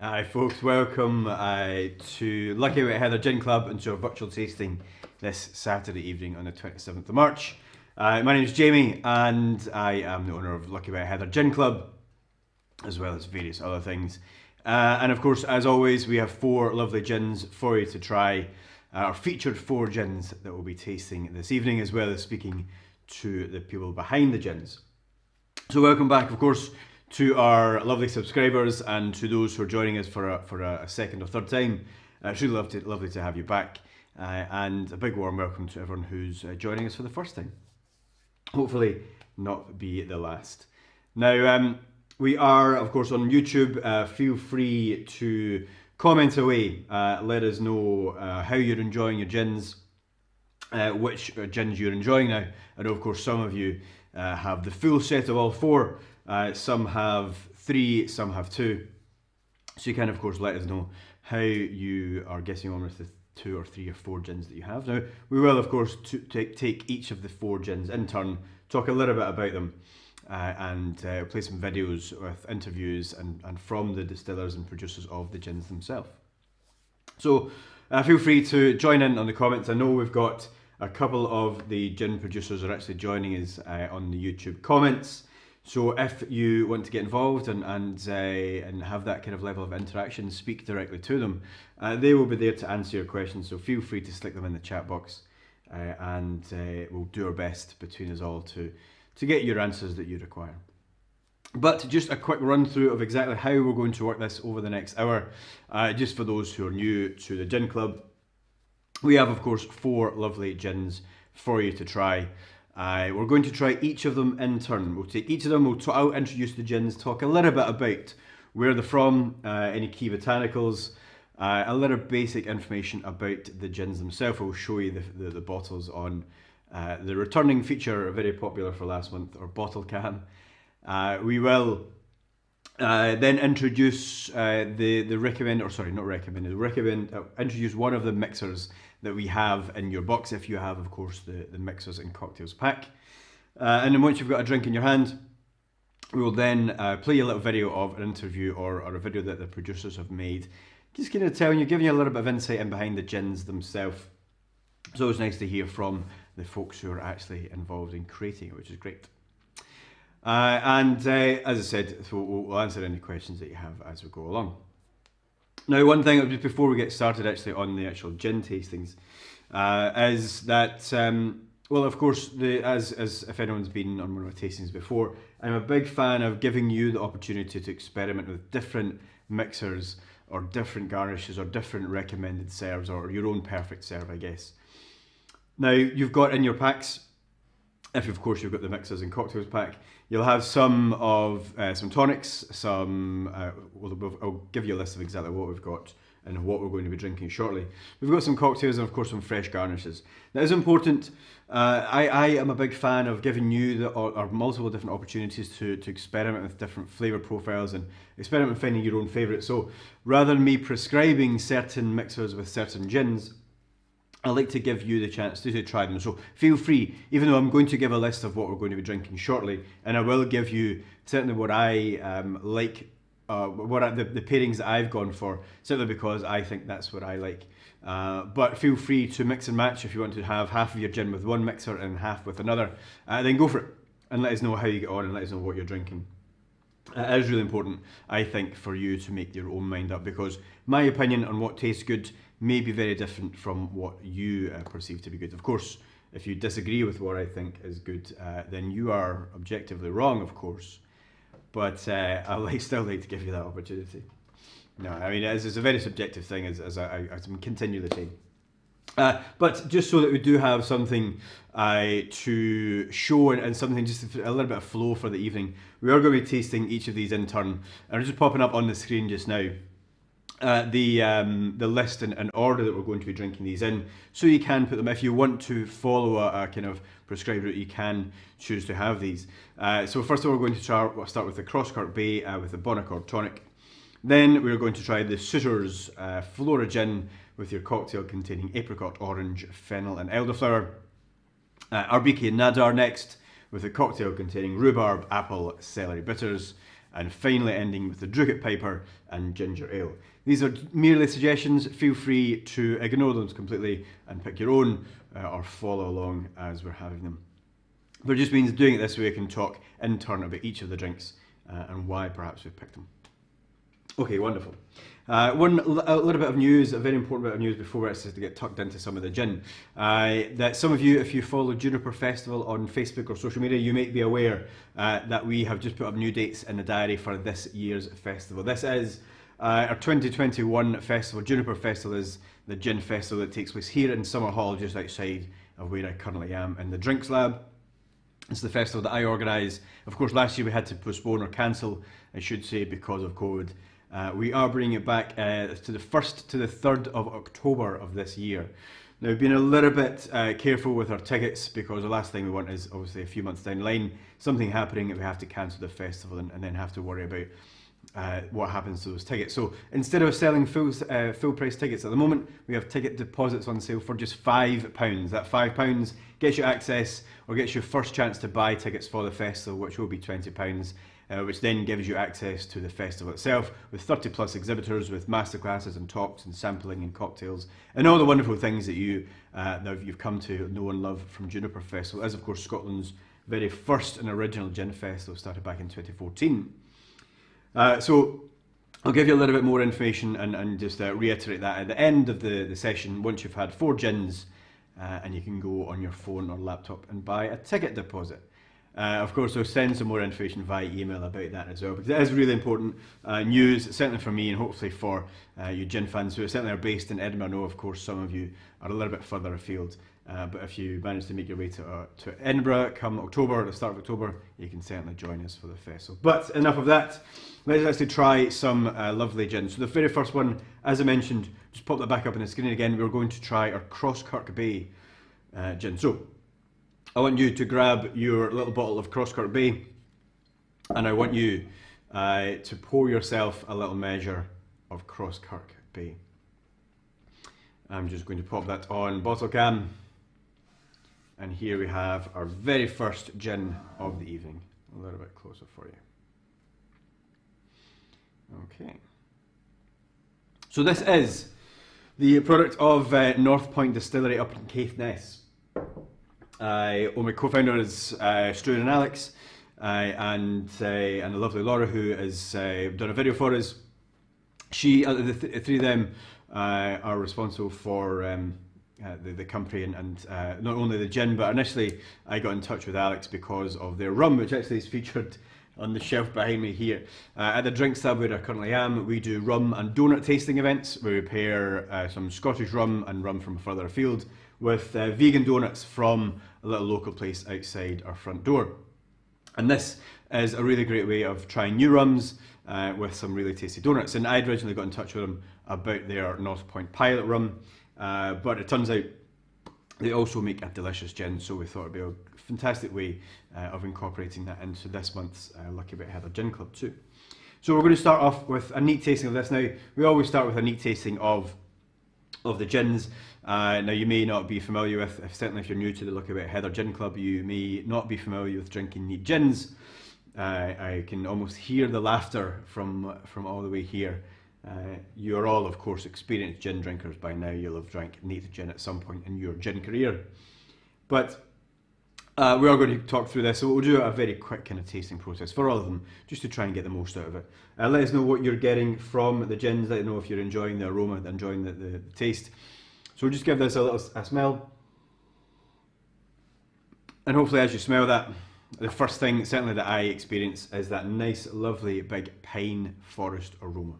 Hi folks, welcome to Lucky Wit Heather Gin Club and to our virtual tasting this Saturday evening on the 27th of March. My name is Jamie and I am the owner of Lucky Wit Heather Gin Club, as well as various other things. And of course, as always, we have 4 lovely gins for you to try. Our featured 4 gins that we'll be tasting this evening, as well as speaking to the people behind the gins. So welcome back, of course, to our lovely subscribers and to those who are joining us for a second or third time. It's really lovely to have you back, and a big warm welcome to everyone who's joining us for the first time. Hopefully not be the last. Now, we are, of course, on YouTube. Feel free to comment away. Let us know how you're enjoying your gins, which gins you're enjoying now. I know, of course, some of you have the full set of all 4. Some have 3, some have 2. So you can, of course, let us know how you are getting on with the 2 or 3 or 4 gins that you have. Now, we will, of course, take each of the 4 gins in turn, talk a little bit about them, and play some videos with interviews and from the distillers and producers of the gins themselves. So feel free to join in on the comments. I know we've got a couple of the gin producers are actually joining us on the YouTube comments. So if you want to get involved and have that kind of level of interaction, speak directly to them. They will be there to answer your questions, so feel free to stick them in the chat box, and we'll do our best between us all to get your answers that you require. But just a quick run through of exactly how we're going to work this over the next hour, just for those who are new to the Gin Club. We have, of course, 4 lovely gins for you to try. We're going to try each of them in turn. We'll take each of them, I'll introduce the gins, talk a little bit about where they're from, any key botanicals, a little basic information about the gins themselves. We'll show you the bottles on the returning feature, very popular for last month, or bottle cam. We will then introduce introduce one of the mixers that we have in your box, if you have, of course, the mixers and cocktails pack. And then once you've got a drink in your hand, we will then play a little video of an interview or a video that the producers have made, just kind of giving you a little bit of insight in behind the gins themselves. It's always nice to hear from the folks who are actually involved in creating it, which is great. As I said, we'll answer any questions that you have as we go along. Now, one thing before we get started actually on the actual gin tastings is that, well, of course, as if anyone's been on one of my tastings before, I'm a big fan of giving you the opportunity to experiment with different mixers or different garnishes or different recommended serves, or your own perfect serve, I guess. Now, you've got in your packs, if of course you've got the mixers and cocktails pack, you'll have some tonics, I'll give you a list of exactly what we've got and what we're going to be drinking shortly. We've got some cocktails and of course some fresh garnishes. That is important. I am a big fan of giving you multiple different opportunities to experiment with different flavour profiles and experiment with finding your own favourite. So rather than me prescribing certain mixers with certain gins, I like to give you the chance to try them. So feel free, even though I'm going to give a list of what we're going to be drinking shortly, and I will give you certainly what I like, the pairings that I've gone for, simply because I think that's what I like. But feel free to mix and match. If you want to have half of your gin with one mixer and half with another, then go for it and let us know how you get on and let us know what you're drinking. It is really important, I think, for you to make your own mind up, because my opinion on what tastes good may be very different from what you perceive to be good. Of course, if you disagree with what I think is good, then you are objectively wrong, of course. But I still like to give you that opportunity. No, I mean, it's a very subjective thing, as I continue the time. But just so that we do have something to show and something, just a little bit of flow for the evening, we are going to be tasting each of these in turn. And I'm just popping up on the screen just now the list and order that we're going to be drinking these in, so you can put them, if you want to follow a kind of prescribed route, you can choose to have these. So first of all, we're going to start with the Crosskirk Bay with the Bonaccord tonic. Then we're going to try the Sutors Flora gin with your cocktail containing apricot, orange, fennel and elderflower. Arbikie and Nadar next with a cocktail containing rhubarb, apple, celery bitters. and finally ending with the Drookit Piper and Ginger Ale. These are merely suggestions. Feel free to ignore them completely and pick your own or follow along as we're having them. But it just means doing it this way we can talk in turn about each of the drinks and why perhaps we've picked them. Okay, wonderful. A little bit of news, a very important bit of news before we actually get tucked into some of the gin. That some of you, if you follow Juniper Festival on Facebook or social media, you might be aware that we have just put up new dates in the diary for this year's festival. This is our 2021 festival. Juniper Festival is the gin festival that takes place here in Summer Hall, just outside of where I currently am in the Drinks Lab. It's the festival that I organise. Of course, last year we had to postpone or cancel, I should say, because of COVID. We are bringing it back to the 1st to the 3rd of October of this year. Now, we've been a little bit careful with our tickets because the last thing we want is obviously a few months down the line, something happening that we have to cancel the festival and then have to worry about what happens to those tickets. So instead of selling full price tickets at the moment, we have ticket deposits on sale for just £5. That £5 gets you access or gets you first chance to buy tickets for the festival, which will be £20. Which then gives you access to the festival itself with 30 plus exhibitors, with masterclasses and talks and sampling and cocktails and all the wonderful things that you've come to know and love from Juniper Festival. As of course Scotland's very first and original gin festival, started back in 2014. So I'll give you a little bit more information and just reiterate that at the end of the session, once you've had 4 gins, and you can go on your phone or laptop and buy a ticket deposit. Of course, I'll send some more information via email about that as well, because it is really important news, certainly for me and hopefully for you gin fans who certainly are based in Edinburgh. I know, of course, some of you are a little bit further afield, but if you manage to make your way to Edinburgh come October, the start of October, you can certainly join us for the festival. But enough of that, let's actually try some lovely gin. So the very first one, as I mentioned, just pop that back up on the screen again, we're going to try our Crosskirk Bay gin. So I want you to grab your little bottle of Crosskirk Bay and I want you to pour yourself a little measure of Crosskirk Bay. I'm just going to pop that on bottle cam, and here we have our very first gin of the evening. A little bit closer for you. Okay. So this is the product of North Point Distillery up in Caithness. My co-founder is Stuart and Alex, and the lovely Laura, who has done a video for us. The three of them are responsible for the company and not only the gin, but initially I got in touch with Alex because of their rum, which actually is featured on the shelf behind me here. At the Drinks Lab where I currently am, we do rum and donut tasting events where we pair some Scottish rum and rum from further afield with vegan donuts from a little local place outside our front door. And this is a really great way of trying new rums with some really tasty donuts. And I'd originally got in touch with them about their North Point Pilot rum, but it turns out they also make a delicious gin, so we thought it'd be a fantastic way of incorporating that into this month's Lucky Bit Heather Gin Club too. So we're going to start off with a neat tasting of this. Now, we always start with a neat tasting of the gins. Now, you may not be familiar with, certainly if you're new to the Lucky Bit Heather Gin Club, you may not be familiar with drinking neat gins. I can almost hear the laughter from all the way here. You're all, of course, experienced gin drinkers by now. You'll have drank neat gin at some point in your gin career. But we are going to talk through this, so we'll do a very quick kind of tasting process for all of them, just to try and get the most out of it. Let us know what you're getting from the gins. Let us know if you're enjoying the aroma, enjoying the taste. So we'll just give this a smell. And hopefully as you smell that, the first thing certainly that I experience is that nice, lovely, big pine forest aroma.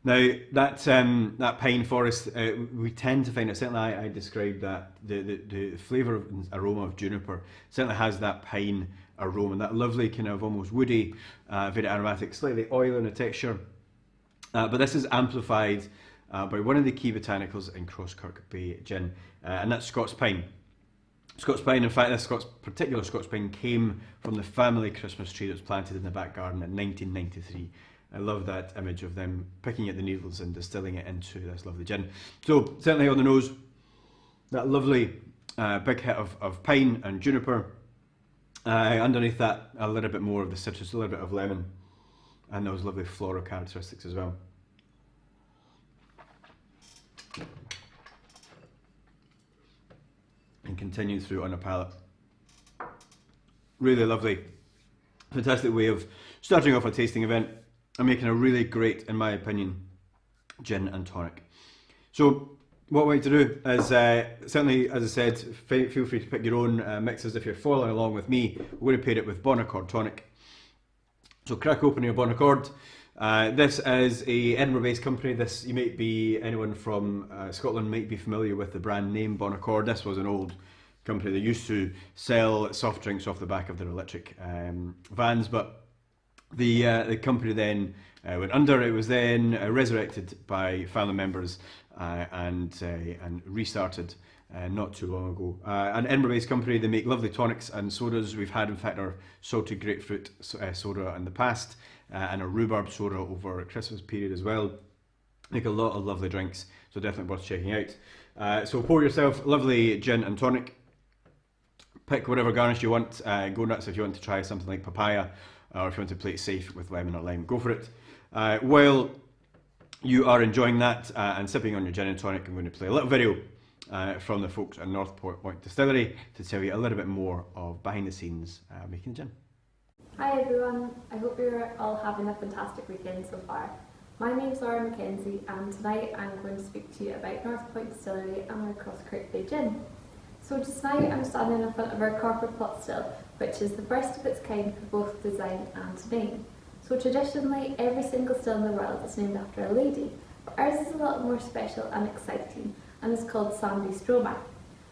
Now that pine forest, we tend to find it, certainly I described that, the flavour and aroma of juniper certainly has that pine aroma, that lovely kind of almost woody, very aromatic, slightly oily in the texture. But this is amplified by one of the key botanicals in Crosskirk Bay gin, and that's Scots pine. Scots pine, in fact, this particular Scots pine came from the family Christmas tree that was planted in the back garden in 1993. I love that image of them picking at the needles and distilling it into this lovely gin. So certainly on the nose, that lovely big hit of pine and juniper. Underneath that, a little bit more of the citrus, a little bit of lemon, and those lovely floral characteristics as well. And continue through on a palate. Really lovely, fantastic way of starting off a tasting event and making a really great, in my opinion, gin and tonic. So what we like to do is, certainly as I said, feel free to pick your own mixes if you're following along with me. We're going to pair it with Bon Accord tonic. So crack open your Bon Accord. This is a Edinburgh-based company. This, you might be, anyone from Scotland might be familiar with the brand name Bon Accord. This was an old company that used to sell soft drinks off the back of their electric vans, but the company then went under. It was then resurrected by family members and restarted not too long ago. An Edinburgh-based company. They make lovely tonics and sodas. We've had, in fact, our salted grapefruit soda in the past, and a rhubarb soda over a Christmas period as well. Make a lot of lovely drinks, so definitely worth checking out. So pour yourself lovely gin and tonic. Pick whatever garnish you want. Go nuts if you want to try something like papaya, or if you want to play it safe with lemon or lime, go for it. While you are enjoying that and sipping on your gin and tonic, I'm going to play a little video from the folks at North Point Distillery to tell you a little bit more of behind the scenes making gin. Hi everyone, I hope you're all having a fantastic weekend so far. My name's Laura Mackenzie, and tonight I'm going to speak to you about North Point Distillery and our Crosskirk Bay gin. So tonight I'm standing in front of our copper pot still, which is the first of its kind for both design and name. So traditionally, every single still in the world is named after a lady, but ours is a lot more special and exciting, and is called Sandy Stroma.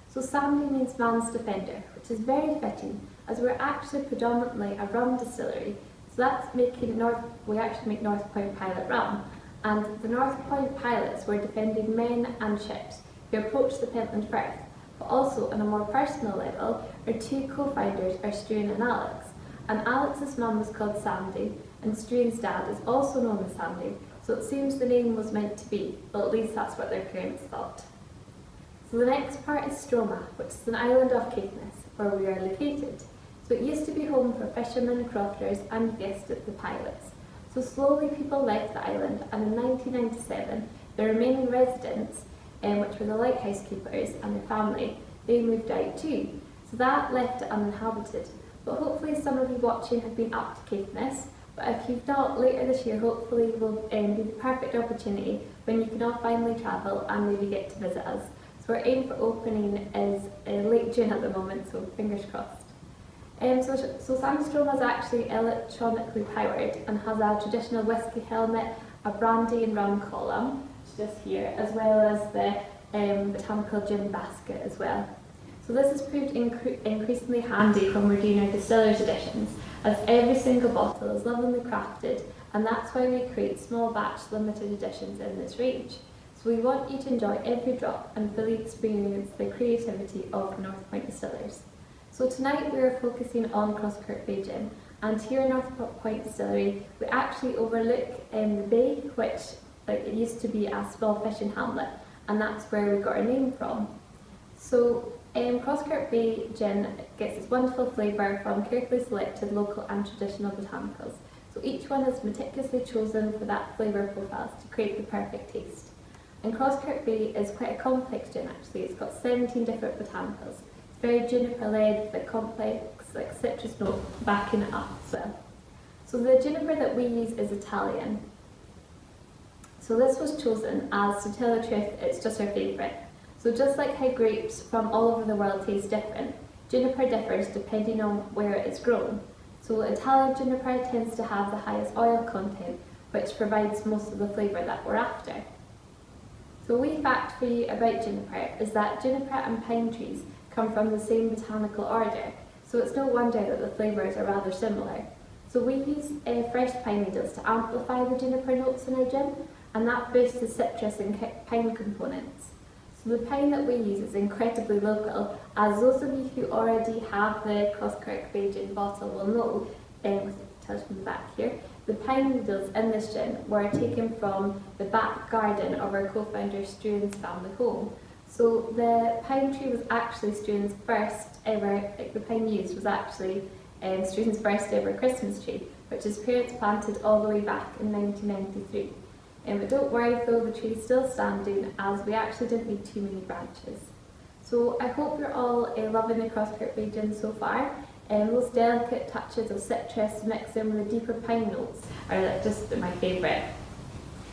So Sandy means man's defender, which is very fitting, as we're actually predominantly a rum distillery. So that's making we actually make North Point Pilot rum, and the North Point Pilots were defending men and ships who approached the Pentland Firth. But also, on a more personal level, our two co-founders are Struan and Alex. And Alex's mum was called Sandy, and Struan's dad is also known as Sandy, so it seems the name was meant to be, but at least that's what their parents thought. So the next part is Stroma, which is an island off Caithness, where we are located. So it used to be home for fishermen, crofters, and yes, the pilots. So slowly people left the island, and in 1997, the remaining residents, which were the lighthouse keepers and their family, they moved out too. So that left it uninhabited. But hopefully some of you watching have been up to Caithness, but if you've not, later this year hopefully will be the perfect opportunity when you can all finally travel and maybe get to visit us. So our aim for opening is late June at the moment, so fingers crossed. So Sandy Stroma is actually electronically powered and has a traditional whisky helmet, a brandy and rum column, just here, as well as the botanical gin basket as well. So this has proved increasingly handy when we're doing our distillers editions, as every single bottle is lovingly crafted, and that's why we create small batch limited editions in this range. So we want you to enjoy every drop and fully experience the creativity of North Point Distillers. So tonight we are focusing on Crosskirk Bay gin, and here in North Point Distillery we actually overlook the bay, which it used to be a small fishing hamlet, and that's where we got our name from. So Crosskirk Bay gin gets its wonderful flavour from carefully selected local and traditional botanicals. So each one is meticulously chosen for that flavour profiles to create the perfect taste. And Crosskirk Bay is quite a complex gin actually. It's got 17 different botanicals. It's very juniper led with a complex citrus note backing it up as well. So the juniper that we use is Italian. So this was chosen as, to tell the truth, it's just our favourite. So just like how grapes from all over the world taste different, juniper differs depending on where it is grown. So Italian juniper tends to have the highest oil content, which provides most of the flavour that we're after. So a wee fact for you about juniper is that juniper and pine trees come from the same botanical order, so it's no wonder that the flavours are rather similar. So we use fresh pine needles to amplify the juniper notes in our gin, and that boosts the citrus and pine components. So the pine that we use is incredibly local, as those of you who already have the Crosskirk Bay gin bottle will know, with the touch from the back here, the pine needles in this gin were taken from the back garden of our co-founder Struan's family home. So the pine tree was actually Struan's first ever, the pine used was actually Streeton's first ever Christmas tree, which his parents planted all the way back in 1993. But don't worry though, the tree is still standing as we actually didn't need too many branches. So I hope you're all loving the Crosskirk Bay gin so far. Those delicate touches of citrus mixed in with the deeper pine notes are just my favourite.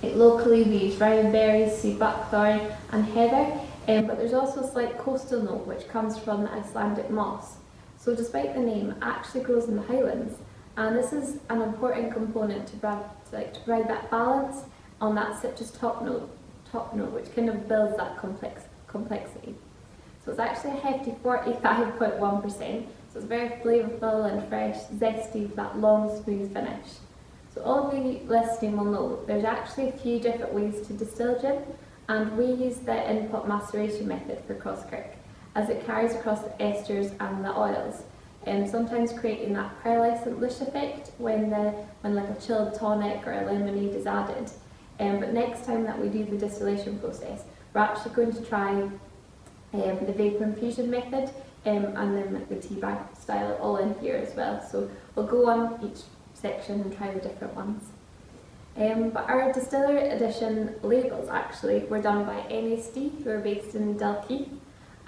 Locally we use rowan berries, sea buckthorn and heather, but there's also a slight coastal note which comes from the Icelandic moss. So despite the name, it actually grows in the Highlands, and this is an important component to provide that balance on that citrus top note, which kind of builds that complexity. So it's actually a hefty 45.1%, so it's very flavourful and fresh, zesty with that long smooth finish. So all of you listening will know there's actually a few different ways to distill gin, and we use the in-pot maceration method for Crosskirk, as it carries across the esters and the oils, sometimes creating that pearlescent lush effect when like a chilled tonic or a lemonade is added. But next time that we do the distillation process, we're actually going to try the vapour infusion method, and then the tea bag style all in here as well. So we'll go on each section and try the different ones. But our distillery edition labels actually were done by NSD, who are based in Dalkeith,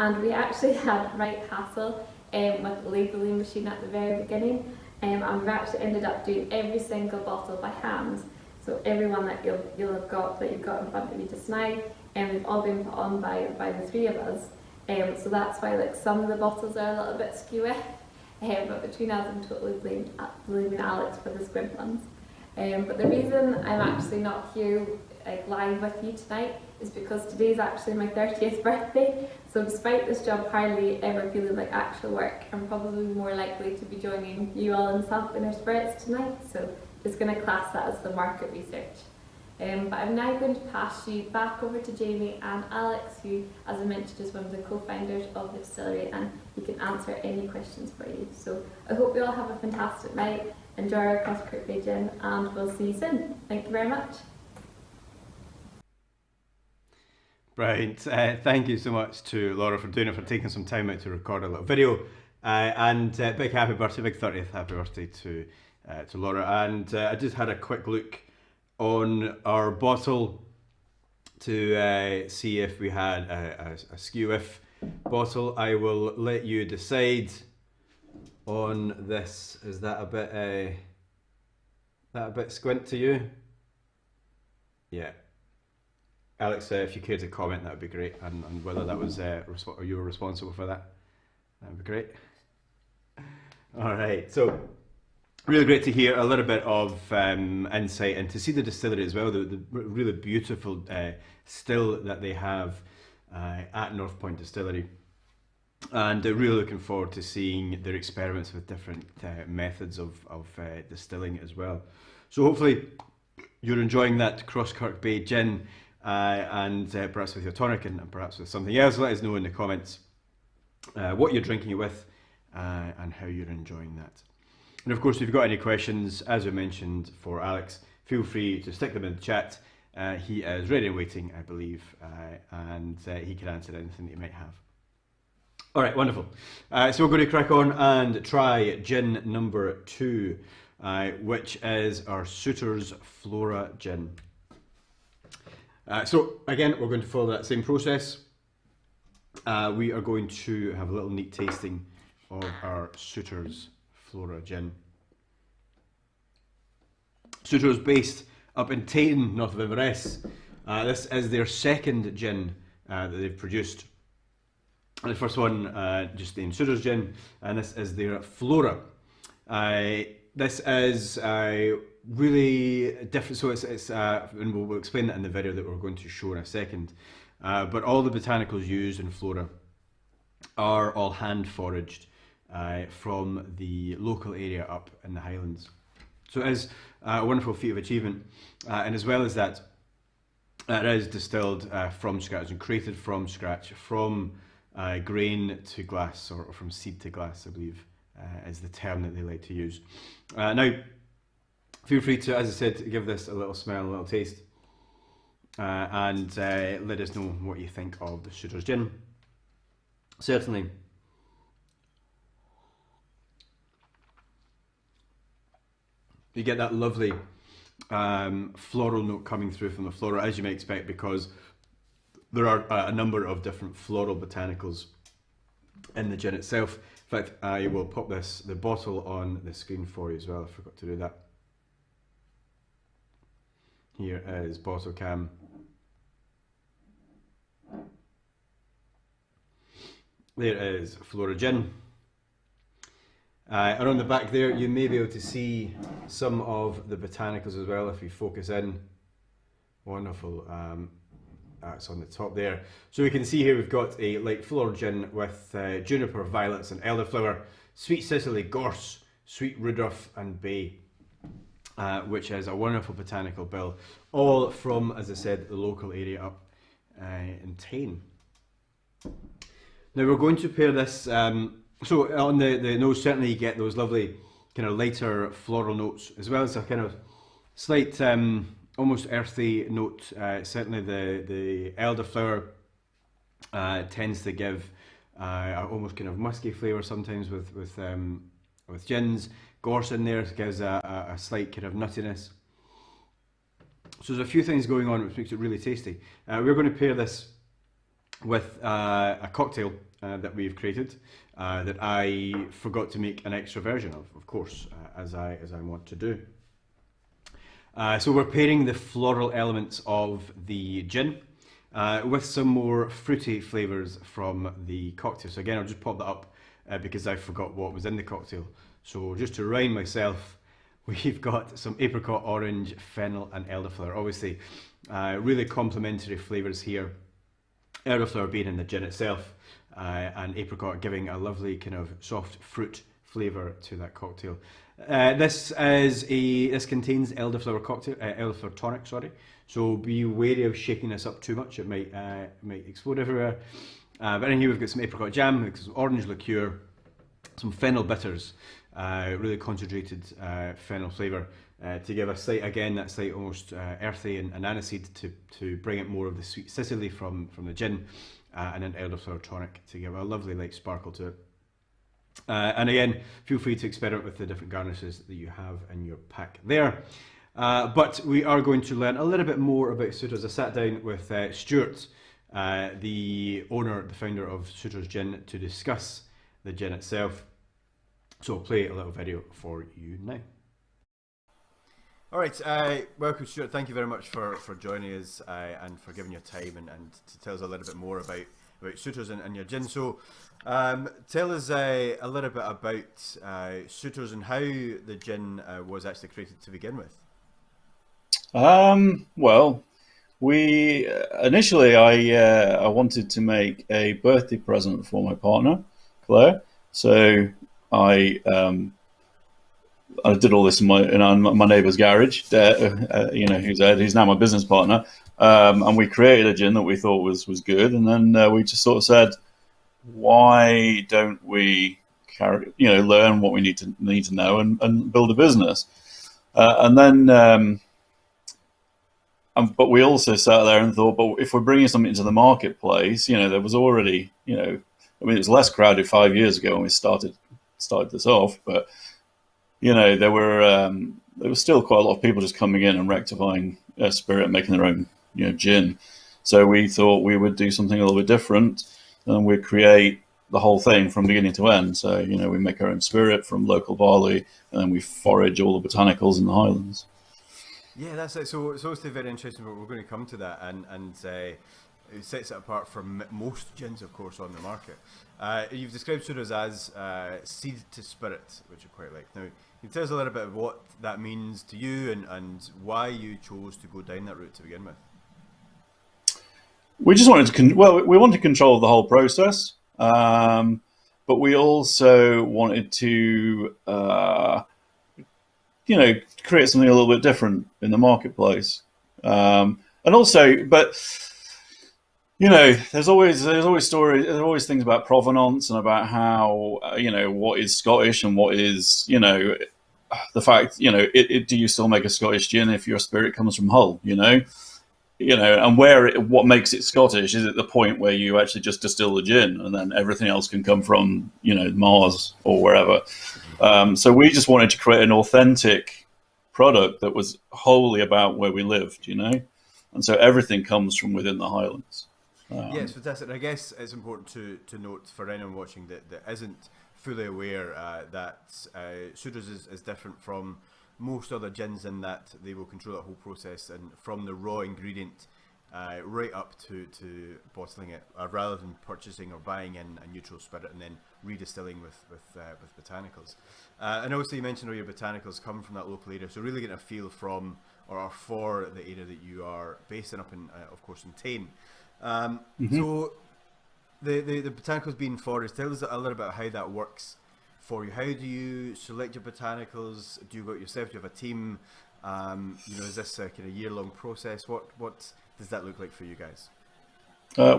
and we actually had right hassle with the labelling machine at the very beginning, and we've actually ended up doing every single bottle by hand. So everyone that you'll have got that you've got in front of you just now, and we've all been put on by the three of us. So that's why like some of the bottles are a little bit skewy, but between us I'm totally blaming Alex for the squib ones. But the reason I'm actually not here live with you tonight is because today's actually my 30th birthday, so despite this job hardly ever feeling like actual work, I'm probably more likely to be joining you all in sampling our spirits tonight, so just going to class that as the market research. But I'm now going to pass you back over to Jamie and Alex, who, as I mentioned, is one of the co-founders of the distillery, and he can answer any questions for you. So I hope you all have a fantastic night, enjoy our Crosskirk Bay gin, and we'll see you soon. Thank you very much. Brilliant. Thank you so much to Laura for doing it, for taking some time out to record a little video. And big happy birthday, big 30th happy birthday to Laura. And I just had a quick look on our bottle to see if we had a skew if bottle. I will let you decide on this. Is that a bit squint to you? Yeah. Alex, if you care to comment, that would be great, and whether that was you were responsible for that, that would be great. All right, so really great to hear a little bit of insight and to see the distillery as well, the really beautiful still that they have at North Point Distillery, and really looking forward to seeing their experiments with different methods of distilling as well. So hopefully you're enjoying that Crosskirk Bay gin, and perhaps with your tonic and perhaps with something else. Let us know in the comments what you're drinking it with and how you're enjoying that. And of course, if you've got any questions, as I mentioned, for Alex, feel free to stick them in the chat. He is ready and waiting, I believe, and he can answer anything that you might have. All right, wonderful. So we're going to crack on and try gin number 2, which is our Sutors Flora gin. So again, we're going to follow that same process. We are going to have a little neat tasting of our Sutors Flora gin. Sutors based up in Tayton, north of Inverness. This is their second gin that they've produced. And the first one just named Sutors gin, and this is their Flora. This is really different, so it's and we'll explain that in the video that we're going to show in a second. But all the botanicals used in Flora are all hand foraged from the local area up in the Highlands. So it is a wonderful feat of achievement, and as well as that, it is distilled from scratch and created from scratch, from grain to glass, or from seed to glass, I believe is the term that they like to use. Now, feel free to, as I said, give this a little smell, a little taste, and let us know what you think of the Sutors gin. Certainly, You get that lovely floral note coming through from the Flora, as you may expect, because there are a number of different floral botanicals in the gin itself. In fact, I will pop the bottle on the screen for you as well. I forgot to do that. Here is bottle cam. There is Flora Gin. And on the back there, you may be able to see some of the botanicals as well if you focus in. Wonderful. That's on the top there. So we can see here we've got a light floral gin with juniper, violets and elderflower, sweet Sicily, gorse, sweet Rudolph and bay, which is a wonderful botanical bill, all from, as I said, the local area up in Tain. Now we're going to pair this, so on the nose certainly you get those lovely kind of lighter floral notes, as well as a kind of slight almost earthy note. Certainly the elderflower tends to give almost kind of musky flavour sometimes with gins. Gorse in there gives a slight kind of nuttiness. So there's a few things going on which makes it really tasty. We're going to pair this with a cocktail that we've created that I forgot to make an extra version of course, as I want to do. So we're pairing the floral elements of the gin with some more fruity flavours from the cocktail. So again, I'll just pop that up because I forgot what was in the cocktail. So just to remind myself, we've got some apricot, orange, fennel and elderflower. Obviously, really complementary flavours here. Elderflower being in the gin itself, and apricot giving a lovely kind of soft fruit flavour to that cocktail. This contains elderflower cocktail, elderflower tonic, sorry. So be wary of shaking this up too much; it might explode everywhere. But in here we've got some apricot jam, some orange liqueur, some fennel bitters, really concentrated fennel flavour to give a slight, again, that slight almost earthy and aniseed to bring it more of the sweet Sicily from the gin, and an elderflower tonic to give a lovely light sparkle to it. And again, feel free to experiment with the different garnishes that you have in your pack there. But we are going to learn a little bit more about Sutors. I sat down with Stuart, the founder of Sutors Gin, to discuss the gin itself. So I'll play a little video for you now. All right, welcome Stuart. Thank you very much for joining us and for giving your time and to tell us a little bit more about Sutors and your gin. So tell us a little bit about Sutors and how the gin was actually created to begin with. Well, we initially I wanted to make a birthday present for my partner, Claire. So I did all this in my neighbour's garage, who's now my business partner, and we created a gin that we thought was good, and then we just sort of said, why don't we learn what we need to know and build a business, and then. But we also sat there and thought, but if we're bringing something into the marketplace, there was already, it was less crowded 5 years ago when we started this off, but there was still quite a lot of people just coming in and rectifying spirit and making their own, gin. So we thought we would do something a little bit different, and we'd create the whole thing from beginning to end. So we make our own spirit from local barley, and then we forage all the botanicals in the Highlands. Yeah, that's it. So it's obviously very interesting, but we're going to come to that, and it sets it apart from most gins, of course, on the market. You've described Sutors as seed to spirit, which I quite like. Now, can you tell us a little bit of what that means to you and why you chose to go down that route to begin with? We just wanted to, we wanted to control the whole process, but we also wanted to, create something a little bit different in the marketplace, and also, but there's always stories, there's always things about provenance and about how what is Scottish and what is the fact do you still make a Scottish gin if your spirit comes from Hull, and what makes it Scottish? Is it the point where you actually just distill the gin and then everything else can come from Mars or wherever? So we just wanted to create an authentic product that was wholly about where we lived, you know, and so everything comes from within the Highlands. Yeah, it's fantastic. I guess it's important to note for anyone watching that isn't fully aware that Sutors is different from most other gins in that they will control that whole process, and from the raw ingredient right up to bottling it, rather than purchasing or buying in a neutral spirit and then redistilling with botanicals. And also you mentioned all your botanicals come from that local area, so really getting a feel from or for the area that you are based in, up in of course in Tain. So the botanicals being foraged, tell us a little bit about how that works for you. How do you select your botanicals? Do you go out yourself? Do you have a team? Is this a kind of year-long process? What does that look like for you guys?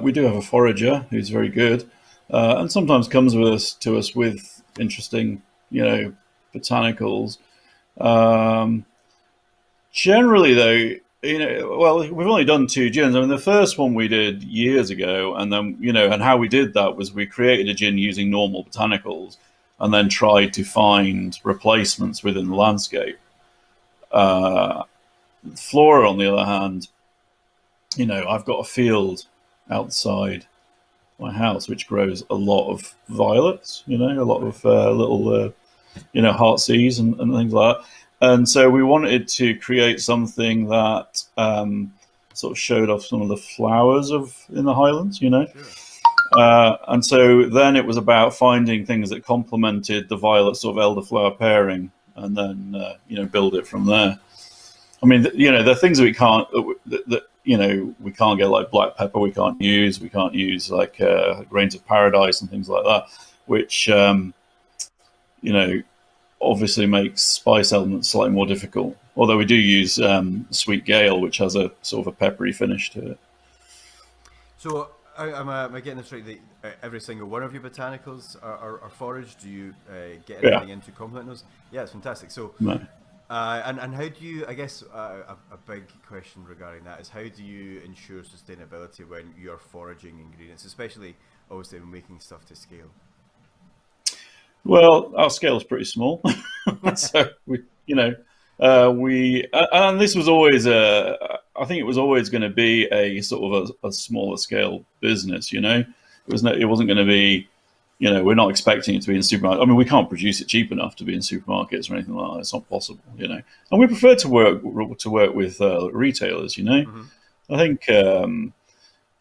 We do have a forager who's very good, and sometimes comes to us with interesting, botanicals. Generally, though, well, we've only done 2 gins. I mean, the first one we did years ago, and then, and how we did that was we created a gin using normal botanicals and then tried to find replacements within the landscape. Flora, on the other hand, I've got a field outside my house which grows a lot of violets, a lot of little, heartsease and things like that. And so we wanted to create something that sort of showed off some of the flowers in the Highlands, Sure. And so then it was about finding things that complemented the violet sort of elderflower pairing, and then build it from there. I mean, there are things that we can't we can't get, like black pepper. We can't use like grains of paradise and things like that, which obviously makes spice elements slightly more difficult. Although we do use sweet gale, which has a sort of a peppery finish to it. So am I getting this right, that every single one of your botanicals are foraged? Do you get anything in to complement those? Yeah, it's fantastic. So, no. And how do you, I guess a big question regarding that is, how do you ensure sustainability when you're foraging ingredients, especially obviously when making stuff to scale? Well, our scale is pretty small, so and this was always I think it was always going to be a sort of a smaller scale business. It wasn't going to be, we're not expecting it to be in supermarkets. I mean, we can't produce it cheap enough to be in supermarkets or anything like that. It's not possible, And we prefer to work with retailers, Mm-hmm. I think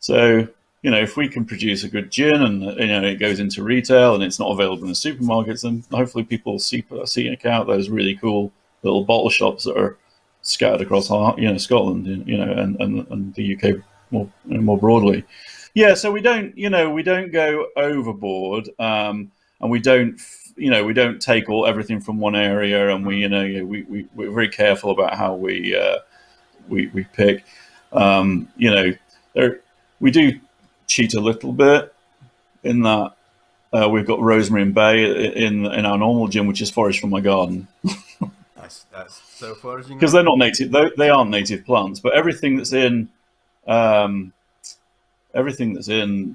so. If we can produce a good gin and it goes into retail and it's not available in the supermarkets, then hopefully people will seek out those really cool little bottle shops that are scattered across Scotland, and the UK more broadly. Yeah, so we don't go overboard, and we don't take everything from one area, and we're very careful about how we pick. We do cheat a little bit in that we've got rosemary and bay in our normal gin, which is foraged from my garden. That's so foraging, because they're not native. They aren't native plants, but everything that's in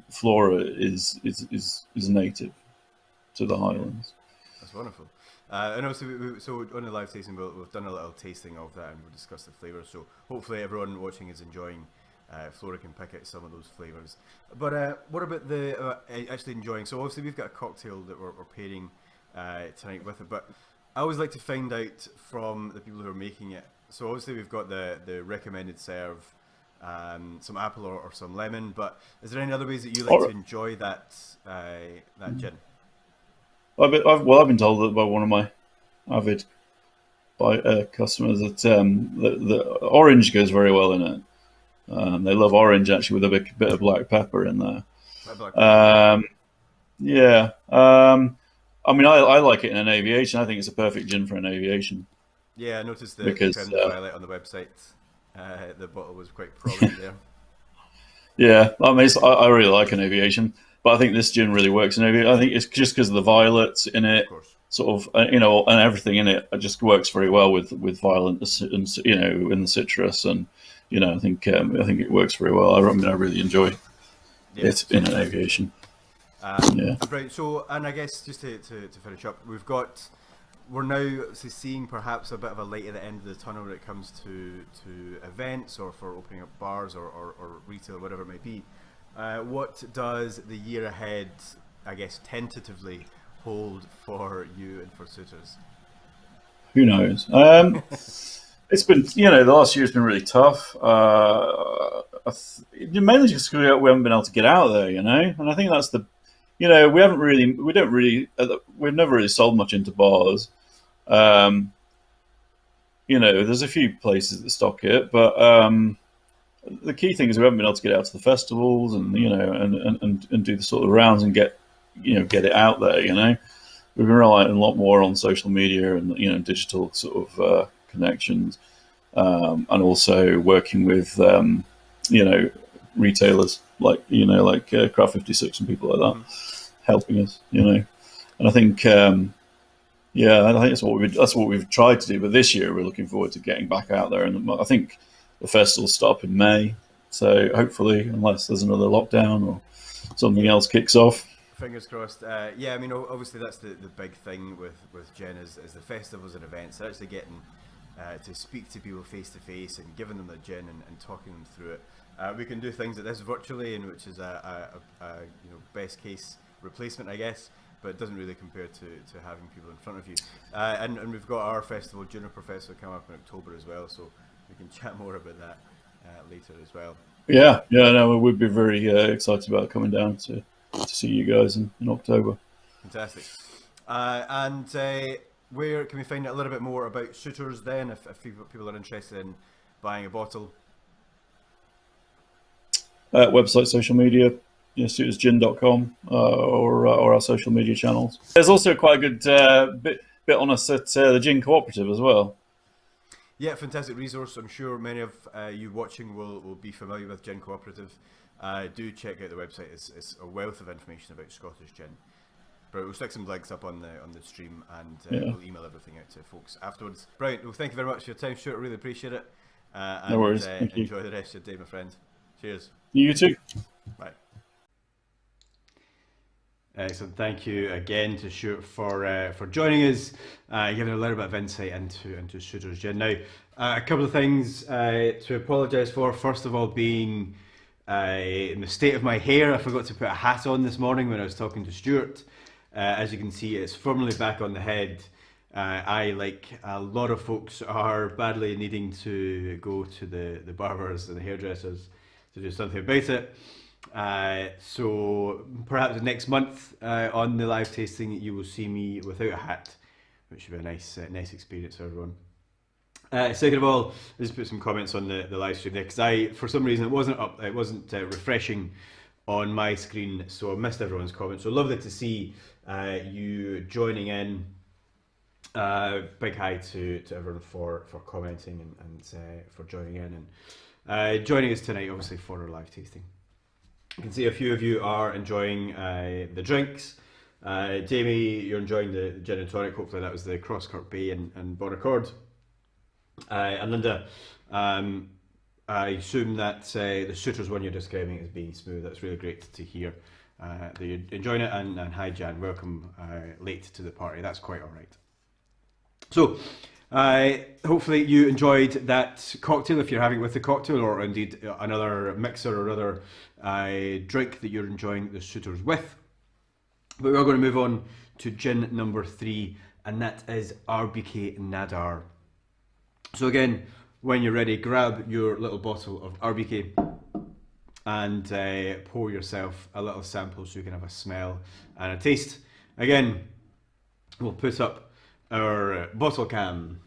Flora is native to the Highlands. That's wonderful. And also, so on the live tasting, we've done a little tasting of that, and we'll discuss the flavours. So hopefully everyone watching is enjoying. Flora can pick out some of those flavours. But what about the actually enjoying? So obviously we've got a cocktail that we're pairing tonight with it. But I always like to find out from the people who are making it. So obviously we've got the recommended serve, some apple or some lemon. But is there any other ways that you like to enjoy that gin? I've been told that by one of my avid customers that the orange goes very well in it. They love orange, actually, with a bit of black pepper in there. Yeah. I mean, I like it in an aviation. I think it's a perfect gin for an aviation. Yeah, I noticed the highlight on the website. The bottle was quite prominent there. Yeah, I mean, I really like an aviation, but I think this gin really works in aviation. I think it's just because of the violets in it, sort of, and everything in it. It just works very well with violet and in the citrus, and I think it works very well. I really enjoy it in an aviation. Right. So, and I guess just to finish up, we've got we're now seeing perhaps a bit of a light at the end of the tunnel when it comes to events or for opening up bars or retail, whatever it might be. What does the year ahead, I guess, tentatively hold for you and for Sutors? Who knows? It's been, the last year's been really tough. Mainly just because we haven't been able to get out there, and I think that's we've never really sold much into bars. There's a few places that stock it, but the key thing is we haven't been able to get out to the festivals and and do the sort of rounds and get it out there. We've been relying a lot more on social media and digital sort of connections, and also working with retailers like Craft 56 and people like that helping us. And I think I think that's what we've tried to do. But this year we're looking forward to getting back out there, and I think the festivals start in May. So hopefully, unless there's another lockdown or something else kicks off. Fingers crossed. Yeah, I mean, obviously that's the big thing with Gin is the festivals and events. They're actually getting to speak to people face to face and giving them the gin and talking them through it. We can do things like this virtually, and which is a best case replacement, I guess, but it doesn't really compare to having people in front of you. And we've got our festival, Juniper Festival, coming up in October as well, so we can chat more about that later as well. Yeah, no, we'd be very excited about coming down to see you guys in October. Fantastic. And where can we find out a little bit more about Sutors then, if people are interested in buying a bottle? Website, social media, sutorsgin.com, or our social media channels. There's also quite a good bit on us at the Gin Cooperative as well. Yeah, fantastic resource. I'm sure many of you watching will be familiar with Gin Cooperative. Do check out the website. It's a wealth of information about Scottish gin. But we'll stick some links up on the stream, and we'll email everything out to folks afterwards. Brilliant. Well, thank you very much for your time, Stuart. I really appreciate it. No worries. Enjoy the rest of your day, my friend. Cheers. You too. Bye. Excellent. Thank you again to Stuart for joining us, giving a little bit of insight into Sutors Gin. Now, a couple of things to apologise for. First of all, being in the state of my hair, I forgot to put a hat on this morning when I was talking to Stuart. As you can see, it's firmly back on the head. I, like a lot of folks, are badly needing to go to the barbers and the hairdressers to do something about it. So perhaps next month on the live tasting you will see me without a hat, which should be a nice experience for everyone. Second of all, let's put some comments on the live stream there, because for some reason it wasn't refreshing on my screen, so I missed everyone's comments. So lovely to see you joining in. Big hi to everyone for commenting and for joining in and joining us tonight, obviously, for our live tasting. You can see a few of you are enjoying the drinks. Jamie, you're enjoying the gin and tonic. Hopefully that was the Crosskirk Bay and Bon Accord. And Linda, I assume that the Sutors one you're describing is being smooth. That's really great to hear that you're enjoying it. And hi Jan, welcome late to the party. That's quite all right. So, hopefully you enjoyed that cocktail if you're having it with the cocktail, or indeed another mixer or other drink that you're enjoying the Sutors with. But we are going to move on to gin number 3, and that is Arbikie Nadar. So again, when you're ready, grab your little bottle of Arbikie and pour yourself a little sample so you can have a smell and a taste. Again, we'll put up our bottle cam,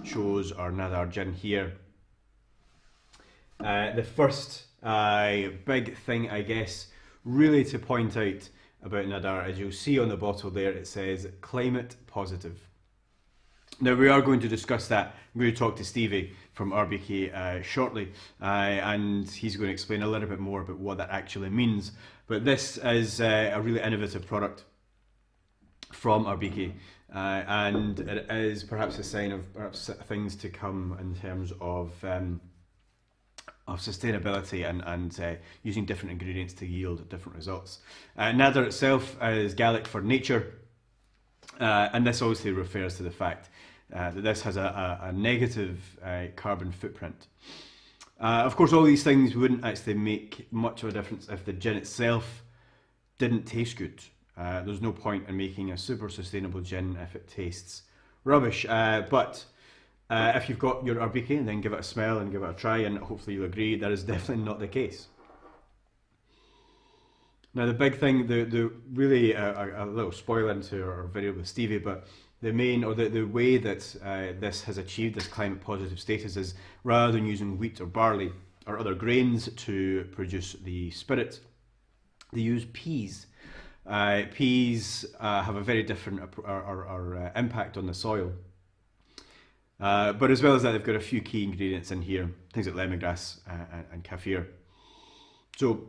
shows our Nadar gin here. The first big thing, I guess, really to point out about Nadar, as you'll see on the bottle there, it says climate positive. Now we are going to discuss that. I'm going to talk to Stevie from Arbikie shortly, and he's going to explain a little bit more about what that actually means. But this is a really innovative product from Arbikie, and it is perhaps a sign of perhaps things to come in terms of sustainability and using different ingredients to yield different results. Nadar itself is Gaelic for nature, And this obviously refers to the fact that this has a negative carbon footprint. Of course, all these things wouldn't actually make much of a difference if the gin itself didn't taste good. There's no point in making a super sustainable gin if it tastes rubbish. But if you've got your Arbikie, then give it a smell and give it a try, and hopefully you'll agree that is definitely not the case. Now the big thing, the really a little spoiler into our video with Stevie, but the main, or the way that this has achieved this climate positive status is rather than using wheat or barley or other grains to produce the spirit, they use peas. Peas have a very different impact on the soil. But as well as that, they've got a few key ingredients in here, things like lemongrass and kaffir. So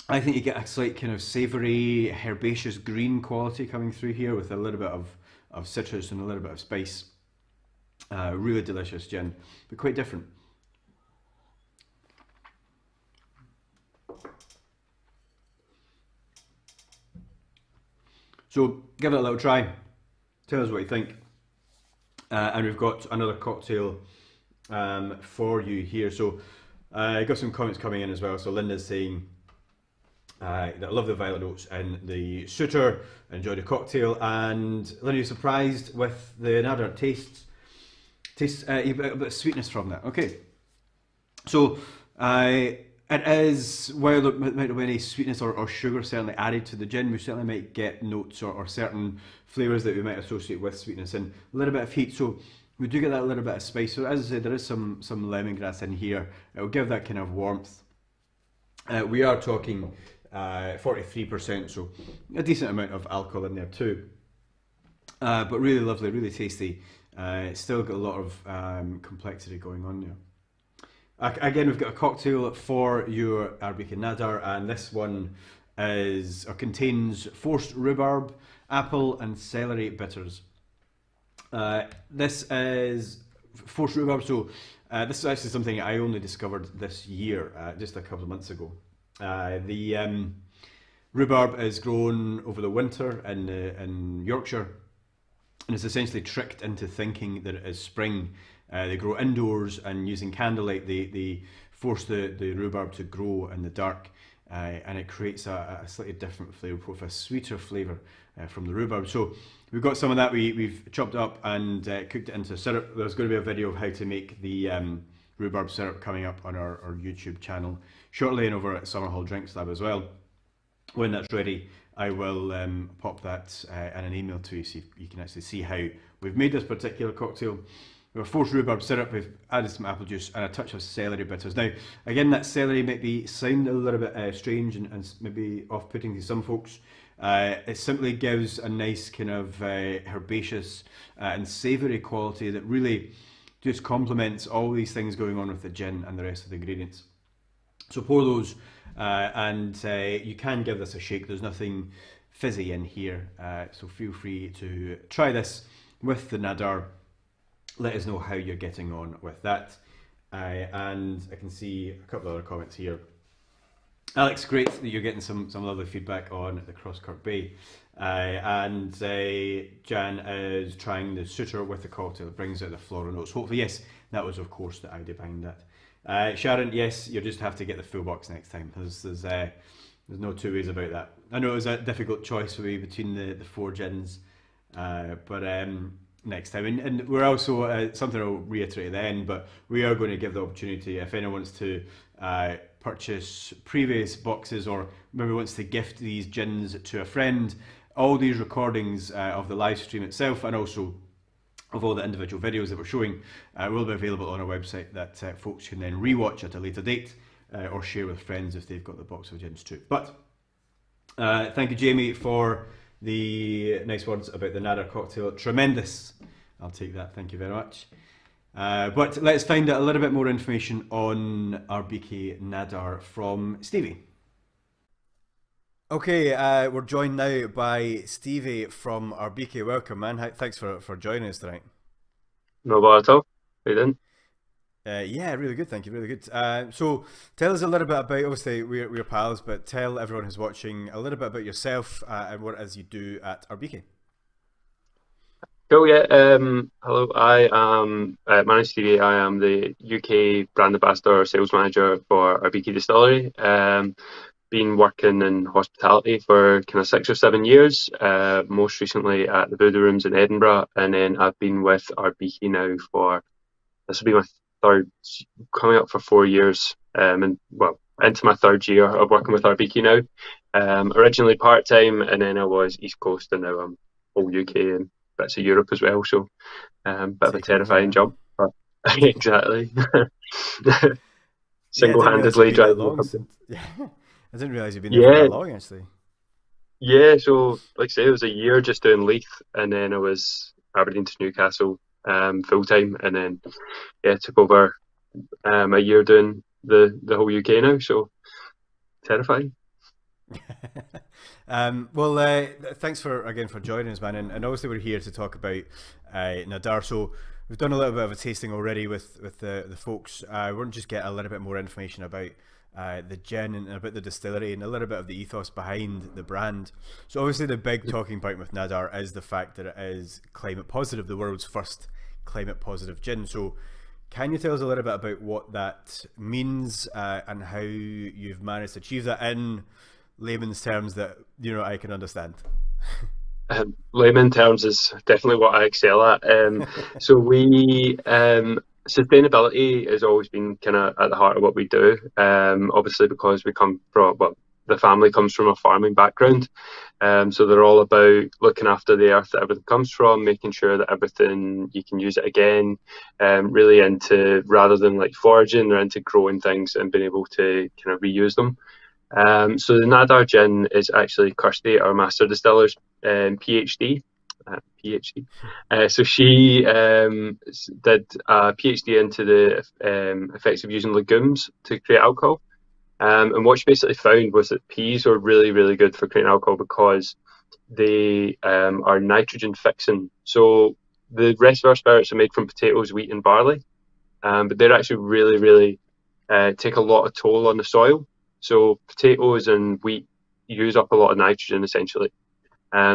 I think you get a slight kind of savoury, herbaceous green quality coming through here with a little bit of citrus and a little bit of spice. Really delicious gin, but quite different. So give it a little try, tell us what you think. And we've got another cocktail for you here. So I got some comments coming in as well. So Linda's saying that I love the violet notes and the Sutor, enjoyed the cocktail, and Linda, you're surprised with the Nadar tastes a bit of sweetness from that. Okay, so it is, while there might not be any sweetness or sugar certainly added to the gin, we certainly might get notes or certain flavours that we might associate with sweetness, and a little bit of heat, so we do get that little bit of spice. So as I said, there is some lemongrass in here. It will give that kind of warmth. We are talking 43%, so a decent amount of alcohol in there too. But really lovely, really tasty. Still got a lot of complexity going on there. Again, we've got a cocktail for your Arbikie Nadar, and this one contains forced rhubarb, apple and celery bitters. This is forced rhubarb, so this is actually something I only discovered this year, just a couple of months ago. The rhubarb is grown over the winter in Yorkshire, and it's essentially tricked into thinking that it is spring. They grow indoors, and using candlelight they force the rhubarb to grow in the dark, and it creates a slightly different flavour, with a sweeter flavour from the rhubarb. So we've got some of that, we've chopped up and cooked it into syrup. There's going to be a video of how to make the rhubarb syrup coming up on our YouTube channel shortly, and over at Summerhall Drinks Lab as well. When that's ready, I will pop that in an email to you, so you can actually see how we've made this particular cocktail. We've forced rhubarb syrup, we've added some apple juice and a touch of celery bitters. Now, again, that celery might sound a little bit strange and maybe off-putting to some folks. It simply gives a nice kind of herbaceous and savoury quality that really just complements all these things going on with the gin and the rest of the ingredients. So pour those, and you can give this a shake. There's nothing fizzy in here, so feel free to try this with the Nadar. Let us know how you're getting on with that. And I can see a couple of other comments here. Alex, great that you're getting some lovely feedback on the Crosskirk Bay. And Jan is trying the Sutor with the cocktail. It brings out the Flora notes. Hopefully, yes, that was of course the idea behind that. Sharon, yes, you just have to get the full box next time. There's no two ways about that. I know it was a difficult choice for me between the four gins, but next time. And we're also, something I'll reiterate at the end, but we are going to give the opportunity, if anyone wants to purchase previous boxes, or maybe wants to gift these gins to a friend, all these recordings of the live stream itself, and also of all the individual videos that we're showing, will be available on our website that folks can then rewatch at a later date, or share with friends if they've got the box of gins too. But thank you, Jamie, for the nice words about the Nadar cocktail. Tremendous. I'll take that. Thank you very much. But let's find out a little bit more information on Arbikie Nadar from Stevie. Okay, we're joined now by Stevie from Arbikie. Welcome, man. Thanks for joining us tonight. No bother at all. How you doing? Yeah, really good, thank you, really good. So tell us a little bit about, obviously we're pals, but tell everyone who's watching a little bit about yourself and what it is you do at Arbikie. Cool, yeah. Hello, I am my name's Stevie. I am the UK brand ambassador sales manager for Arbikie Distillery. Been working in hospitality for kind of 6 or 7 years. Most recently at the Voodoo Rooms in Edinburgh, and then I've been with Arbikie now for this will be my third, coming up for 4 years. And well, into my third year of working with Arbikie now. Originally part time, and then I was East Coast, and now I'm whole UK and bits of Europe as well. So, bit of a Taking over, terrifying yeah. jump, but exactly. Yeah, I didn't realise you'd Single-handedly been that driving the long company. since. Yeah, I didn't realise you'd been there for Yeah, that long, actually. yeah. So, like I say, it was a year just doing Leith, and then I was Aberdeen to Newcastle full time, and then yeah, took over a year doing the whole UK now. So terrifying. Well, thanks for joining us, man, and obviously we're here to talk about Nadar. So we've done a little bit of a tasting already with the folks. We want to just get a little bit more information about the gin and about the distillery and a little bit of the ethos behind the brand. So obviously the big talking point with Nadar is the fact that it is climate positive, the world's first climate positive gin. So can you tell us a little bit about what that means and how you've managed to achieve that in layman's terms that I can understand? Layman terms is definitely what I excel at. So we sustainability has always been kind of at the heart of what we do. Obviously, because we come from the family comes from a farming background, so they're all about looking after the earth that everything comes from, making sure that everything you can use it again. Really into rather than like foraging, they're into growing things and being able to kind of reuse them. So the Nadar gin is actually Kirsty, our master distiller's PhD. PhD. So she did a PhD into the effects of using legumes to create alcohol. And what she basically found was that peas are really, really good for creating alcohol because they are nitrogen fixing. So the rest of our spirits are made from potatoes, wheat, and barley, but they're actually really, really take a lot of toll on the soil. So potatoes and wheat use up a lot of nitrogen essentially.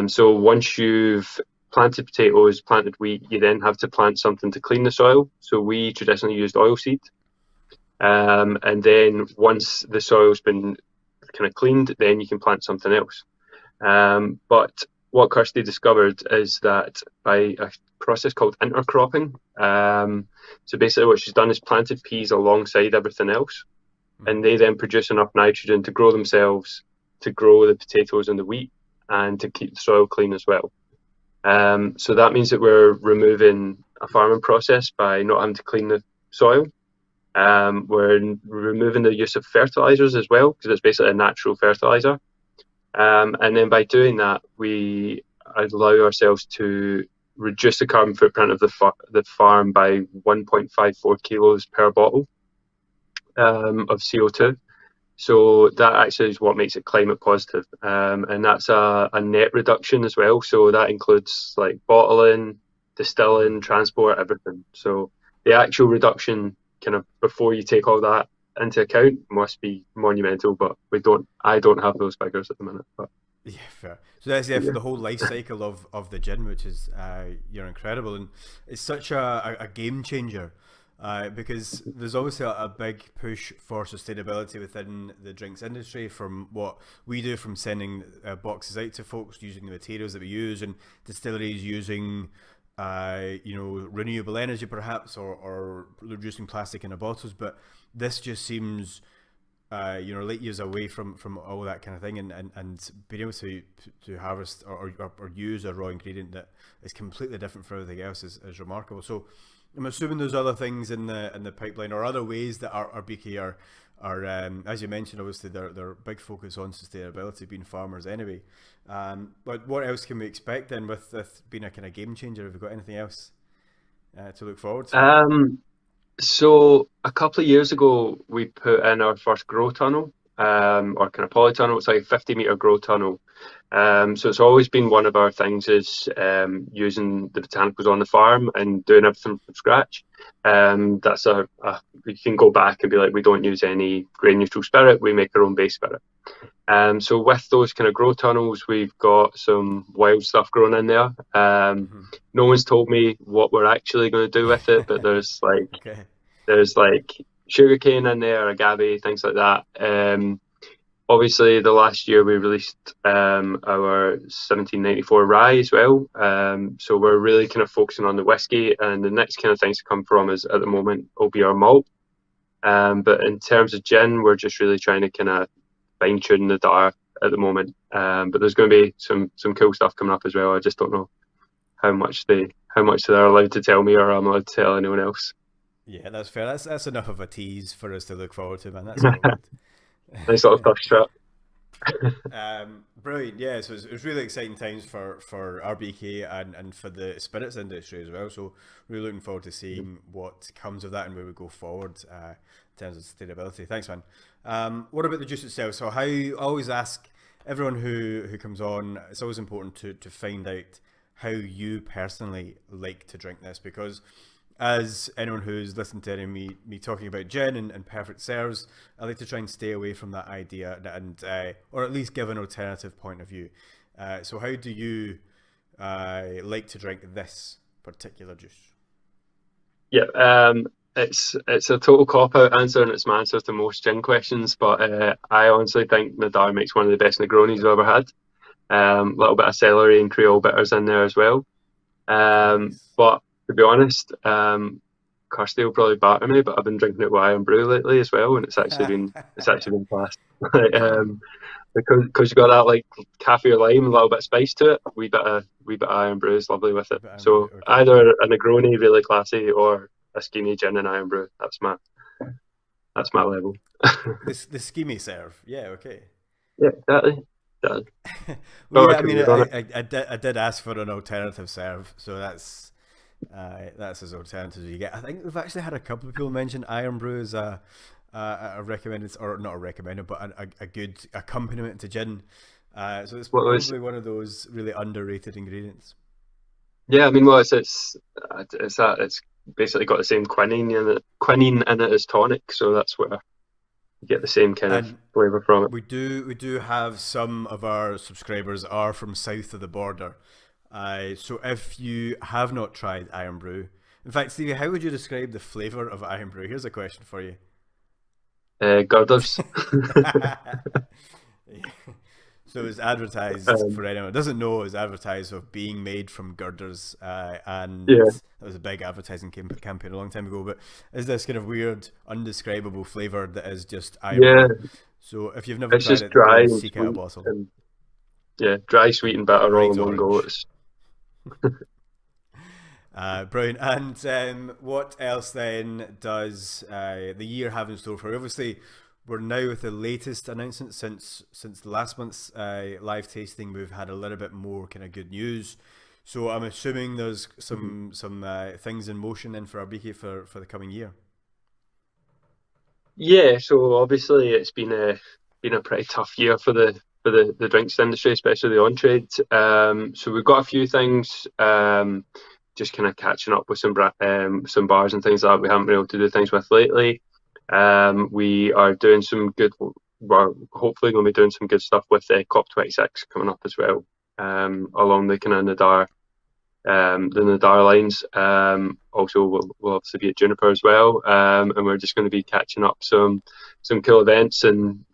So once you've planted potatoes, planted wheat, you then have to plant something to clean the soil. So we traditionally used oilseed. And then once the soil's been kind of cleaned, then you can plant something else. But what Kirsty discovered is that by a process called intercropping, so basically what she's done is planted peas alongside everything else, and they then produce enough nitrogen to grow themselves, to grow the potatoes and the wheat, and to keep the soil clean as well. So that means that we're removing a farming process by not having to clean the soil. We're removing the use of fertilizers as well, because it's basically a natural fertilizer. And then by doing that, we allow ourselves to reduce the carbon footprint of the farm by 1.54 kilos per bottle of CO2. So that actually is what makes it climate positive. And that's a net reduction as well. So that includes like bottling, distilling, transport, everything. So the actual reduction kind of before you take all that into account must be monumental, but I don't have those figures at the minute. But yeah, fair. So that's for the whole life cycle of the gin, which is incredible, and it's such a game changer. Because there's obviously a big push for sustainability within the drinks industry, from what we do, from sending boxes out to folks using the materials that we use, and distilleries using renewable energy perhaps, or reducing plastic in the bottles. But this just seems light years away from all that kind of thing, and being able to harvest or use a raw ingredient that is completely different from everything else is remarkable. So I'm assuming there's other things in the pipeline, or other ways that Arbikie are as you mentioned, obviously their big focus on sustainability, being farmers anyway. But what else can we expect then with this being a kind of game changer? Have we got anything else to look forward to? So a couple of years ago, we put in our first grow tunnel, or kind of polytunnel. It's like a 50-meter grow tunnel. So it's always been one of our things is using the botanicals on the farm and doing everything from scratch. That's you can go back and be like, we don't use any grain neutral spirit. We make our own base spirit. So with those kind of grow tunnels, we've got some wild stuff growing in there. No one's told me what we're actually going to do with it, but there's like Okay. there's like sugarcane in there, agave, things like that. Obviously, the last year we released our 1794 rye as well. So we're really kind of focusing on the whiskey, and the next kind of things to come from is at the moment will be our malt. But in terms of gin, we're just really trying to kind of fine tune the Nadar at the moment. But there's going to be some cool stuff coming up as well. I just don't know how much they're allowed to tell me, or I'm allowed to tell anyone else. Yeah, that's fair. That's enough of a tease for us to look forward to, man. That's all good. Nice little tough strap. Brilliant. Yeah, so it's really exciting times for Arbikie and for the spirits industry as well. So really looking forward to seeing what comes of that and where we go forward in terms of sustainability. Thanks, man. What about the juice itself? So I always ask everyone who comes on, it's always important to find out how you personally like to drink this, because as anyone who's listened to any me talking about gin and perfect serves, I like to try and stay away from that idea and or at least give an alternative point of view. So how do you like to drink this particular juice? Yeah, it's a total cop-out answer, and it's my answer to most gin questions, but I honestly think Nadar makes one of the best Negronis I've ever had. A little bit of celery and Creole bitters in there as well. But to be honest, Kirsty will probably batter me, but I've been drinking it with Iron Brew lately as well, and it's actually been class. Because you got that like kaffir lime, a little bit of spice to it. A wee bit of Iron Brew is lovely with it. So okay. Either a Negroni really classy or a skinny gin and Iron Brew. That's my level. The schemy serve, yeah, okay. Yeah, exactly. Well, yeah, I mean, I did ask for an alternative serve, so that's as alternative as you get. I think we've actually had a couple of people mention Iron Brew as a recommended, or not a recommended, but a good accompaniment to gin. So it's probably one of those really underrated ingredients. Yeah, I mean, well, it's basically got the same quinine in it as tonic, so that's where you get the same kind of flavour from it. We do have some of our subscribers are from south of the border. So if you have not tried Iron Brew, in fact, Stevie, how would you describe the flavour of Iron Brew? Here's a question for you. Girders. So it's advertised, for anyone who doesn't know, it's advertised of being made from girders, and that was a big advertising campaign a long time ago. But is this kind of weird, undescribable flavour that is just Iron Brew? So if you've never tried it, dry, seek out a bottle. Dry, sweet, and bitter all in one go. Brilliant. And what else then does the year have in store for you? Obviously, we're now with the latest announcement since the last month's live tasting. We've had a little bit more kind of good news. So I'm assuming there's some things in motion then for Arbikie for the coming year. Yeah. So obviously it's been a pretty tough year for the drinks industry, especially the on-trade. So we've got a few things. Just kind of catching up with some bars and things like that we haven't been able to do things with lately. We are doing some good. We're hopefully going to be doing some good stuff with COP26 coming up as well, along the kind of the Nadar lines. Also, we'll obviously be at Juniper as well, and we're just going to be catching up some cool events, and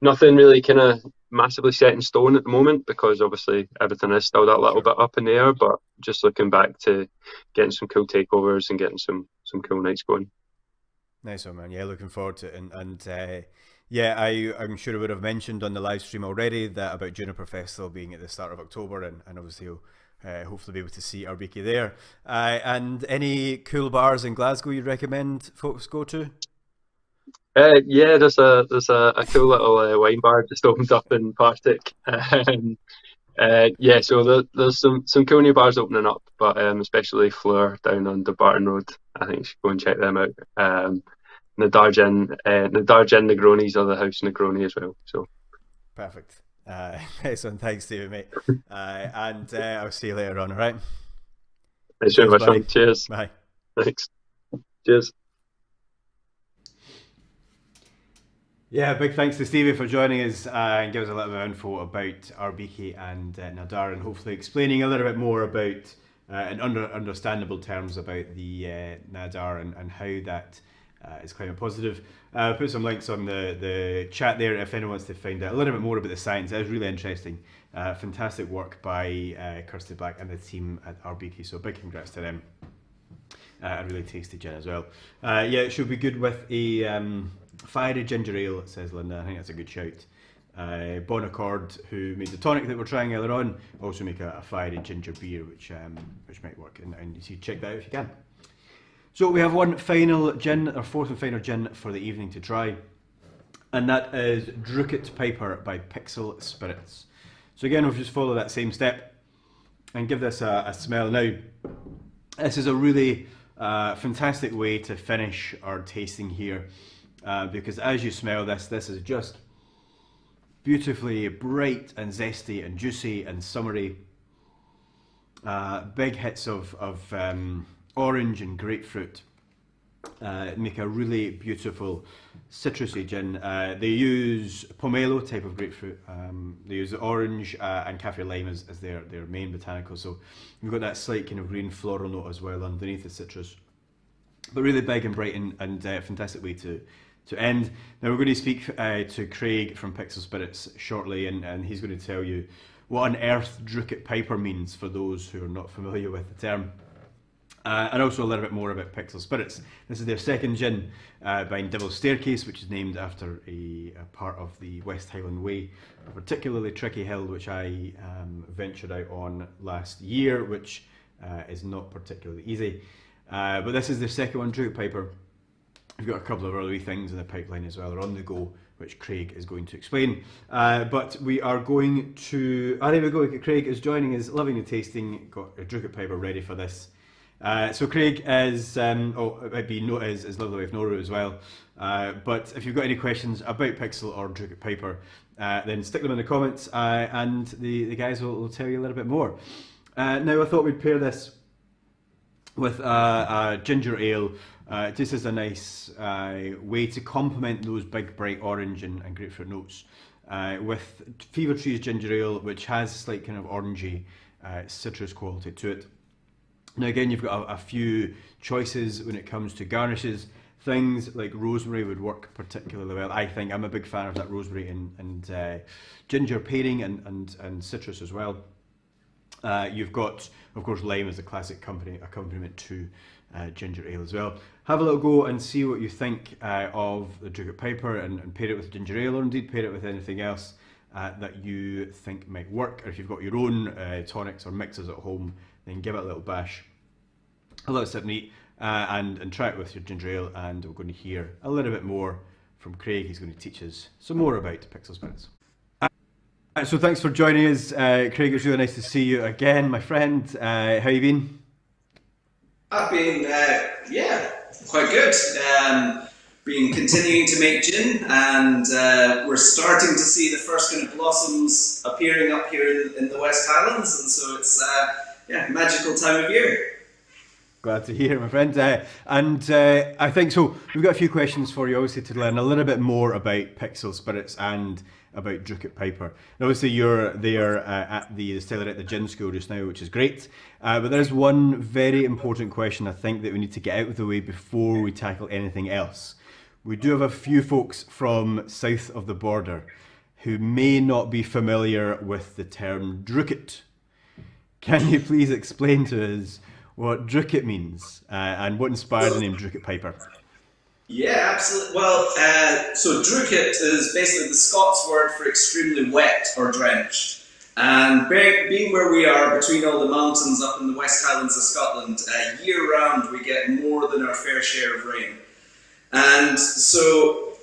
nothing really kind of massively set in stone at the moment, because obviously everything is still that little bit up in the air, but just looking back to getting some cool takeovers and getting some cool nights going. Nice one, man. Yeah, looking forward to it. And I'm sure I would have mentioned on the live stream already that about Juniper Festival being at the start of October, and obviously you'll hopefully be able to see Arbikie there. And any cool bars in Glasgow you'd recommend folks go to? There's a cool little wine bar just opened up in Partick. So there's some cool new bars opening up, but especially Flora down on Dumbarton Road. I think you should go and check them out. Nadar Gin Negronis are the house Negroni as well. So perfect. Excellent. Thanks, David, mate. And I'll see you later on. All right. Thanks very much. Cheers. Bye. Thanks. Cheers. Yeah, big thanks to Stevie for joining us and give us a little bit of info about Arbikie and Nadar, and hopefully explaining a little bit more about, in understandable terms, about the Nadar and how that is climate positive. Put some links on the chat there if anyone wants to find out a little bit more about the science. It is really interesting. Fantastic work by Kirsty Black and the team at Arbikie, so big congrats to them. A really tasty gin as well. Yeah, it should be good with a fiery ginger ale, says Linda. I think that's a good shout. Bon Accord, who made the tonic that we're trying earlier on, also make a fiery ginger beer, which might work. And you see, check that out if you can. So we have one final gin, our fourth and final gin for the evening to try, and that is Drookit Piper by Pixel Spirits. So again, we'll just follow that same step and give this a smell now. This is a really fantastic way to finish our tasting here, because as you smell this is just beautifully bright and zesty and juicy and summery. Big hits of orange and grapefruit make a really beautiful citrusy gin. They use pomelo type of grapefruit. They use orange and kaffir lime as their main botanical. So you've got that slight kind of green floral note as well underneath the citrus. But really big and bright and fantastic way to end. Now we're going to speak to Craig from Pixel Spirits shortly, and he's going to tell you what on earth Drookit Piper means for those who are not familiar with the term. And also a little bit more about Pixel Spirits. This is their second gin by Devil's Staircase, which is named after a part of the West Highland Way, a particularly tricky hill which I ventured out on last year, which is not particularly easy. But this is their second one, Drookit Piper. We've got a couple of other things in the pipeline as well, or on the go, which Craig is going to explain. But we are going to, there we go, Craig is joining us, loving the tasting, got a Drookit Piper ready for this. So Craig is, it might be his lovely wife Nora as well. But if you've got any questions about Pixel or Drookit Piper, then stick them in the comments and the guys will tell you a little bit more. Now I thought we'd pair this with a ginger ale, just as a nice way to complement those big bright orange and grapefruit notes, with Fever Tree's ginger ale, which has a slight kind of orangey citrus quality to it. Now again, you've got a few choices when it comes to garnishes. Things like rosemary would work particularly well. I think I'm a big fan of that rosemary and ginger pairing and citrus as well. You've got, of course, lime as a classic accompaniment to ginger ale as well. Have a little go and see what you think of the Drookit Piper and pair it with ginger ale, or indeed pair it with anything else that you think might work. Or if you've got your own tonics or mixes at home, then give it a little bash, a little sip and eat, and try it with your ginger ale. And we're going to hear a little bit more from Craig. He's going to teach us some more about Pixel Spirits. So thanks for joining us, Craig. It's really nice to see you again, my friend. How you been? I've been, quite good. Been continuing to make gin, and we're starting to see the first kind of blossoms appearing up here in the West Highlands, and so it's magical time of year. Glad to hear, my friend. I think so. We've got a few questions for you, obviously, to learn a little bit more about Pixel Spirits and about Drookit Piper. And obviously, you're there at the distillery at the gin school just now, which is great. But there's one very important question I think that we need to get out of the way before we tackle anything else. We do have a few folks from south of the border who may not be familiar with the term Drookit. Can you please explain to us what Drookit means and what inspired the name Drookit Piper? Yeah, absolutely. Well, so Drookit is basically the Scots word for extremely wet or drenched. And being where we are between all the mountains up in the West Highlands of Scotland, year round we get more than our fair share of rain. And so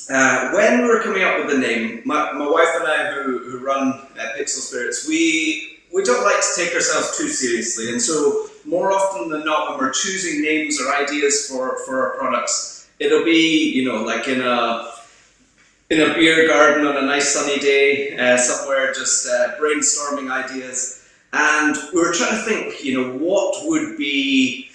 when we were coming up with the name, my wife and I, who run Pixel Spirits, we don't like to take ourselves too seriously. And so more often than not, when we're choosing names or ideas for our products, it'll be, like in a beer garden on a nice sunny day somewhere, just brainstorming ideas. And we were trying to think, what would be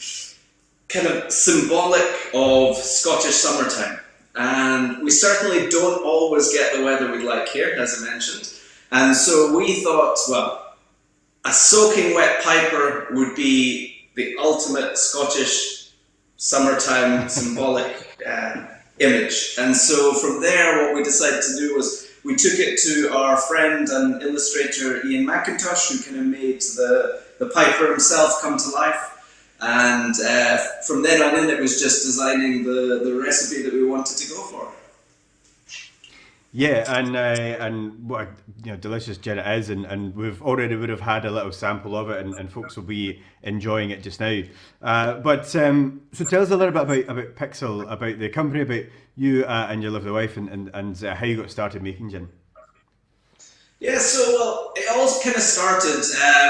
kind of symbolic of Scottish summertime. And we certainly don't always get the weather we'd like here, as I mentioned. And so we thought, well, a soaking wet piper would be the ultimate Scottish summertime symbolic image. And so from there, what we decided to do was we took it to our friend and illustrator Ian McIntosh, who kind of made the piper himself come to life. And from then on in, it was just designing the recipe that we wanted to go for. Yeah, and what a delicious gin it is, and we've already would have had a little sample of it, and folks will be enjoying it just now. But so tell us a little bit about Pixel, about the company, about you and your lovely wife, and how you got started making gin. Yeah, so well, it all kind of started.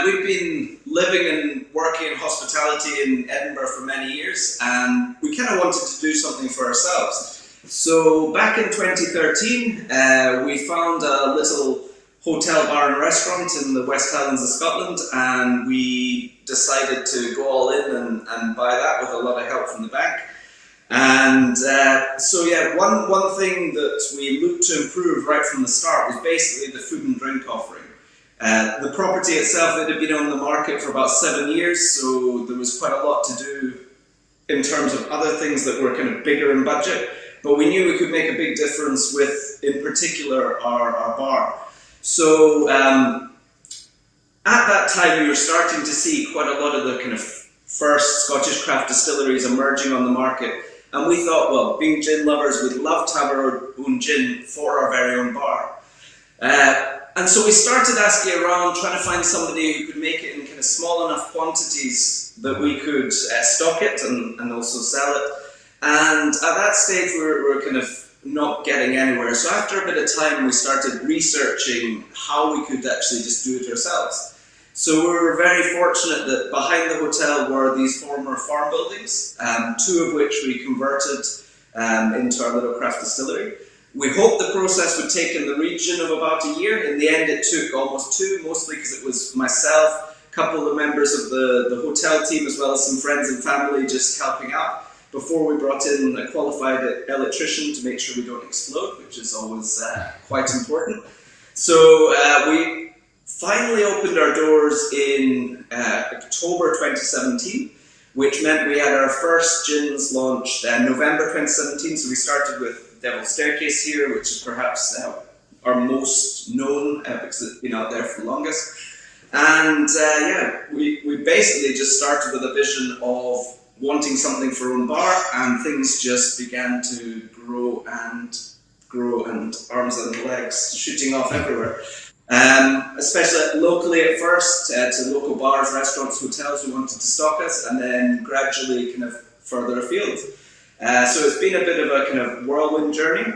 We've been living and working in hospitality in Edinburgh for many years, and we kind of wanted to do something for ourselves. So back in 2013, we found a little hotel, bar and restaurant in the West Highlands of Scotland, and we decided to go all in and buy that with a lot of help from the bank. And so yeah, one thing that we looked to improve right from the start was basically the food and drink offering. The property itself, it had been on the market for about 7 years, so there was quite a lot to do in terms of other things that were kind of bigger in budget. But we knew we could make a big difference with, in particular, our bar. So at that time, we were starting to see quite a lot of the kind of first Scottish craft distilleries emerging on the market. And we thought, well, being gin lovers, we'd love to have our own gin for our very own bar. And so we started asking around, trying to find somebody who could make it in kind of small enough quantities that we could stock it and also sell it. And at that stage, we were kind of not getting anywhere. So after a bit of time, we started researching how we could actually just do it ourselves. So we were very fortunate that behind the hotel were these former farm buildings, 2 of which we converted into our little craft distillery. We hoped the process would take in the region of about a year. In the end, it took almost 2, mostly because it was myself, a couple of the members of the hotel team, as well as some friends and family just helping out, before we brought in a qualified electrician to make sure we don't explode, which is always quite important. So we finally opened our doors in October 2017, which meant we had our first gins launched in November 2017. So we started with Devil's Staircase here, which is perhaps our most known because it's been out there for the longest. And yeah, we basically just started with a vision of wanting something for our own bar, and things just began to grow and arms and legs shooting off everywhere. Especially locally at first, to local bars, restaurants, hotels who wanted to stock us, and then gradually kind of further afield. So it's been a bit of a kind of whirlwind journey,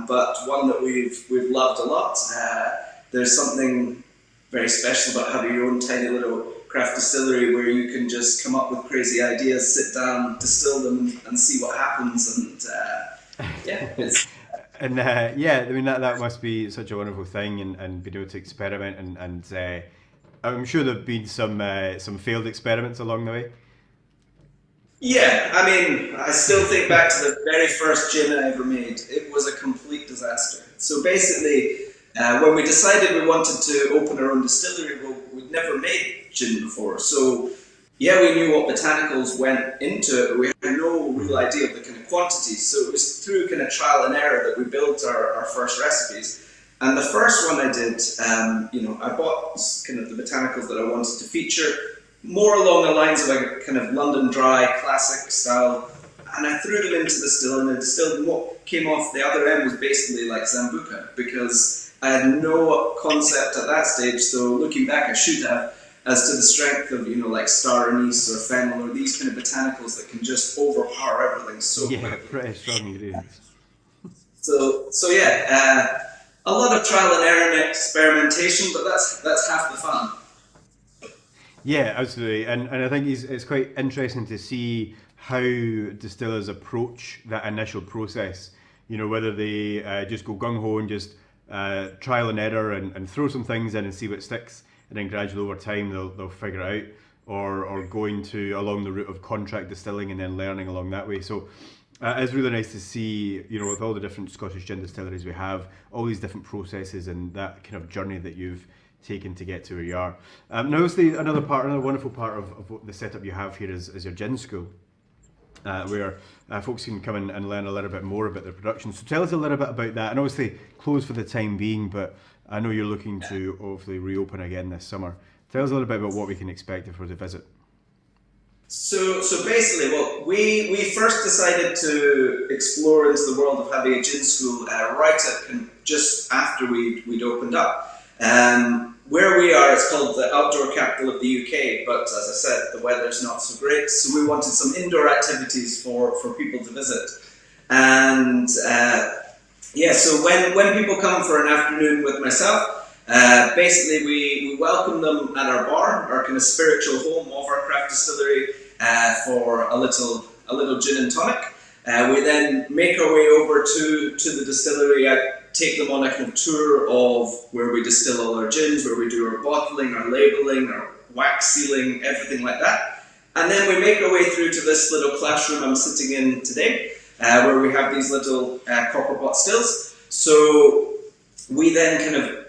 but one that we've loved a lot. There's something very special about having your own tiny little craft distillery where you can just come up with crazy ideas, sit down, distill them, and see what happens. And yeah, it's. And yeah, I mean that must be such a wonderful thing, and being able to experiment, and I'm sure there've been some failed experiments along the way. Yeah, I mean, I still think back to the very first gin I ever made. It was a complete disaster. So basically, when we decided we wanted to open our own distillery, well, we'd never made gin before. So yeah, we knew what botanicals went into it, but we had no real idea of the kind of quantities. So it was through kind of trial and error that we built our first recipes. And the first one I did, I bought kind of the botanicals that I wanted to feature, more along the lines of a kind of London dry classic style, and I threw them into the still, and the distilled, and what came off the other end was basically like Sambuca, because I had no concept at that stage. So looking back, I should have, as to the strength of, like star anise or fennel or these kind of botanicals that can just overpower everything so quickly. Yeah, pretty strong ingredients. So yeah, a lot of trial and error and experimentation, but that's half the fun. Yeah, absolutely, and I think it's quite interesting to see how distillers approach that initial process. Whether they just go gung-ho and just trial and error and throw some things in and see what sticks, and then gradually over time they'll figure it out, or going along the route of contract distilling and then learning along that way. So It's really nice to see, you know, with all the different Scottish gin distilleries we have, all these different processes and that kind of journey that you've taken to get to where you are. Now, obviously, another wonderful part of what the setup you have here is your gin school, where folks can come in and learn a little bit more about their production. So tell us a little bit about that, and obviously closed for the time being, but I know you're looking to hopefully reopen again this summer. Tell us a little bit about what we can expect if we're to visit. So basically, well, we first decided to explore into the world of having a gin school right at just after we'd opened up. Where we are, it's called the outdoor capital of the UK, but as I said, the weather's not so great, so we wanted some indoor activities for people to visit. And so when people come for an afternoon with myself, basically we welcome them at our bar, our kind of spiritual home of our craft distillery, for a little gin and tonic. We then make our way over to the distillery. I take them on a kind of tour of where we distill all our gins, where we do our bottling, our labelling, our wax sealing, everything like that. And then we make our way through to this little classroom I'm sitting in today, where we have these little copper pot stills. So we then kind of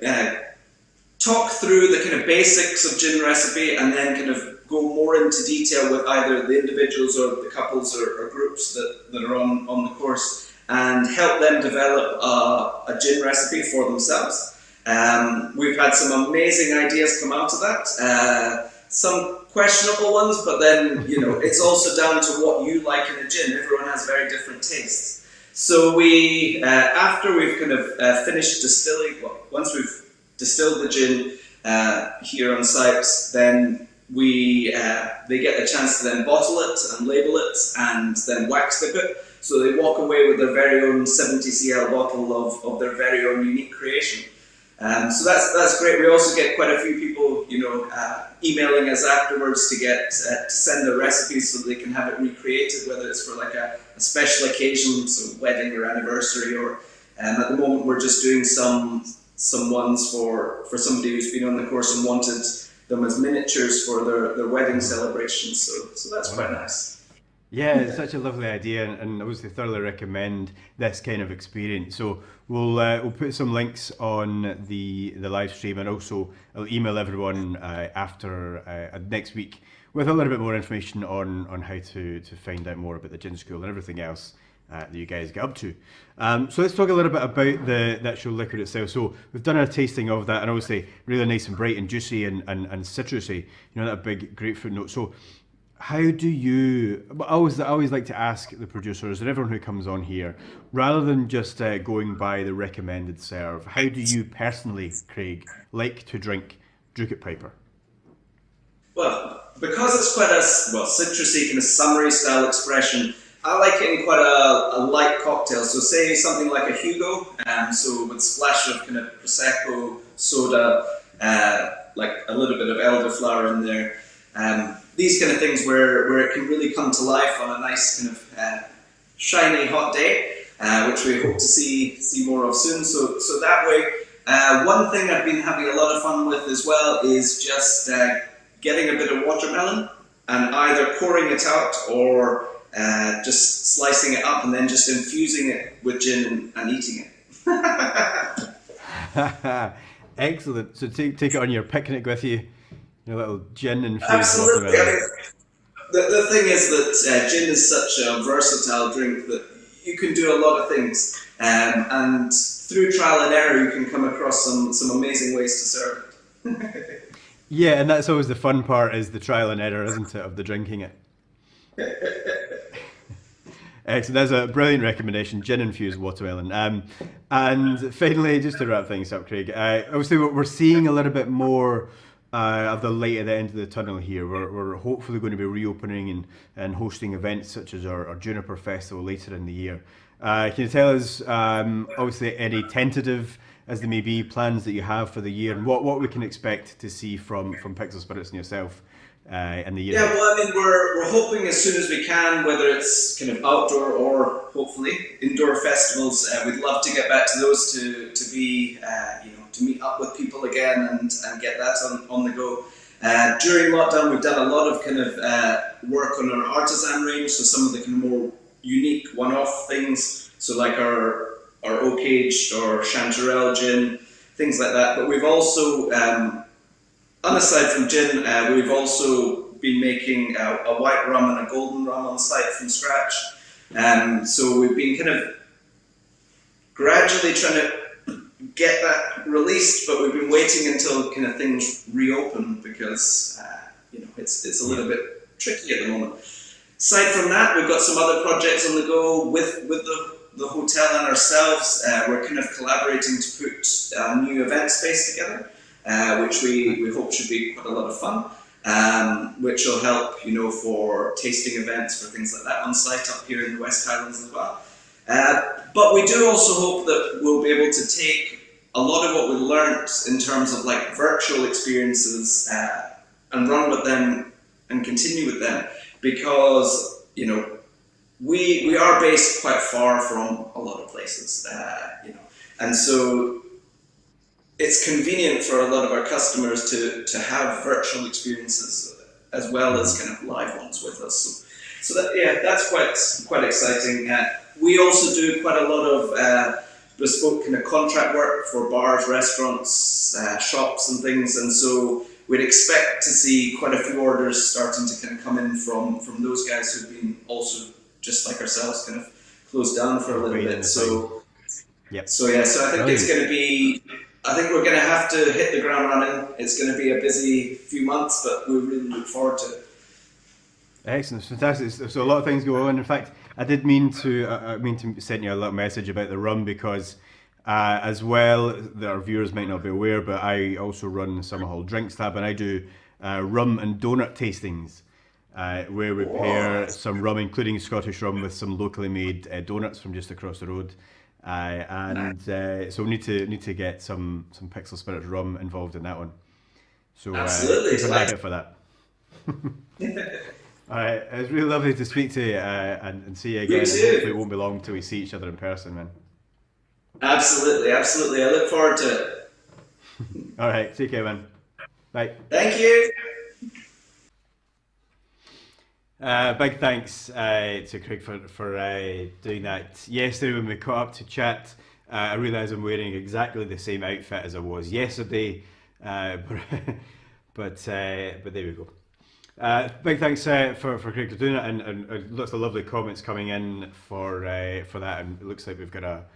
talk through the kind of basics of gin recipe and then kind of go more into detail with either the individuals or the couples or groups that are on the course and help them develop a gin recipe for themselves. We've had some amazing ideas come out of that, some questionable ones, but then, you know, it's also down to what you like in a gin. Everyone has very different tastes. So we, after we've kind of finished distilling, well, once we've distilled the gin here on site, then they get the chance to then bottle it and label it and then wax dip it. So they walk away with their very own 70 cl bottle of their very own unique creation. So that's great. We also get quite a few people, you know, emailing us afterwards to send their recipes so they can have it recreated, whether it's for like a special occasion, so wedding or anniversary, or at the moment we're just doing some ones for somebody who's been on the course and wanted them as miniatures for their wedding celebrations. So that's quite nice. Yeah, it's such a lovely idea, and obviously thoroughly recommend this kind of experience. So we'll put some links on the live stream, and also I'll email everyone after next week with a little bit more information on how to find out more about the gin school and everything else that you guys get up to. So let's talk a little bit about the actual liquor itself. So we've done a tasting of that, and obviously really nice and bright and juicy and citrusy, you know, that big grapefruit note. So how do you, I always like to ask the producers and everyone who comes on here, rather than just going by the recommended serve, how do you personally, Craig, like to drink Drookit Piper? Well, because it's quite a citrusy kind of summery style expression, I like it in quite a light cocktail. So say something like a Hugo, so with a splash of kind of Prosecco, soda, like a little bit of elderflower in there. These kind of things where it can really come to life on a nice kind of shiny hot day, which we hope to see more of soon. So that way, one thing I've been having a lot of fun with as well is just getting a bit of watermelon and either pouring it out or just slicing it up and then just infusing it with gin and eating it. Excellent. So take it on your picnic with you. Your little gin infused Absolutely. watermelon. I mean, the thing is that gin is such a versatile drink that you can do a lot of things, and through trial and error you can come across some amazing ways to serve it. Yeah, and that's always the fun part, is the trial and error, isn't it, of the drinking it. Excellent. That's a brilliant recommendation, gin infused watermelon. And finally, just to wrap things up, Craig, obviously we're seeing a little bit more of the light at the end of the tunnel here. We're hopefully going to be reopening and hosting events such as our Juniper Festival later in the year. Can you tell us, obviously, any tentative, as they may be, plans that you have for the year, and what we can expect to see from Pixel Spirits and yourself in the year? Yeah, well, I mean, we're hoping as soon as we can, whether it's kind of outdoor or hopefully indoor festivals, we'd love to get back to those to be, to meet up with people again and get that on the go. During lockdown, we've done a lot of kind of work on our artisan range, so some of the kind of more unique one-off things. So like our oak aged or chanterelle gin, things like that. But we've also, aside from gin, we've also been making a white rum and a golden rum on site from scratch. So we've been kind of gradually trying to get that released, but we've been waiting until kind of things reopen because it's a little bit tricky at the moment. Aside from that, we've got some other projects on the go with the hotel and ourselves. We're kind of collaborating to put a new event space together, which we hope should be quite a lot of fun, which will help, for tasting events, for things like that on site up here in the West Highlands as well. But we do also hope that we'll be able to take a lot of what we learnt in terms of like virtual experiences and run with them and continue with them, because we are based quite far from a lot of places, and so it's convenient for a lot of our customers to have virtual experiences as well as kind of live ones with us. So that's quite exciting. We also do quite a lot of bespoke kind of contract work for bars, restaurants, shops and things, and so we'd expect to see quite a few orders starting to kind of come in from those guys who've been also, just like ourselves, kind of closed down for a little bit. So I think it's going to be, I think we're going to have to hit the ground running. It's going to be a busy few months, but we really look forward to it. Excellent, fantastic. So a lot of things go on. In fact, I did mean to send you a little message about the rum because, as well, our viewers might not be aware, but I also run the Summerhall Drinks Tab, and I do rum and donut tastings, where we pair some rum, including Scottish rum, with some locally made donuts from just across the road. So we need to get some Pixel Spirits rum involved in that one. So absolutely, keep an eye out for that. All right, it was really lovely to speak to you and see you again. And hopefully it won't be long till we see each other in person, man. Absolutely. I look forward to it. All right, take care, man. Bye. Thank you. Big thanks to Craig for doing that yesterday when we caught up to chat. I realise I'm wearing exactly the same outfit as I was yesterday, but there we go. Big thanks for Craig for doing it, and lots of lovely comments coming in for that. And it looks like we've got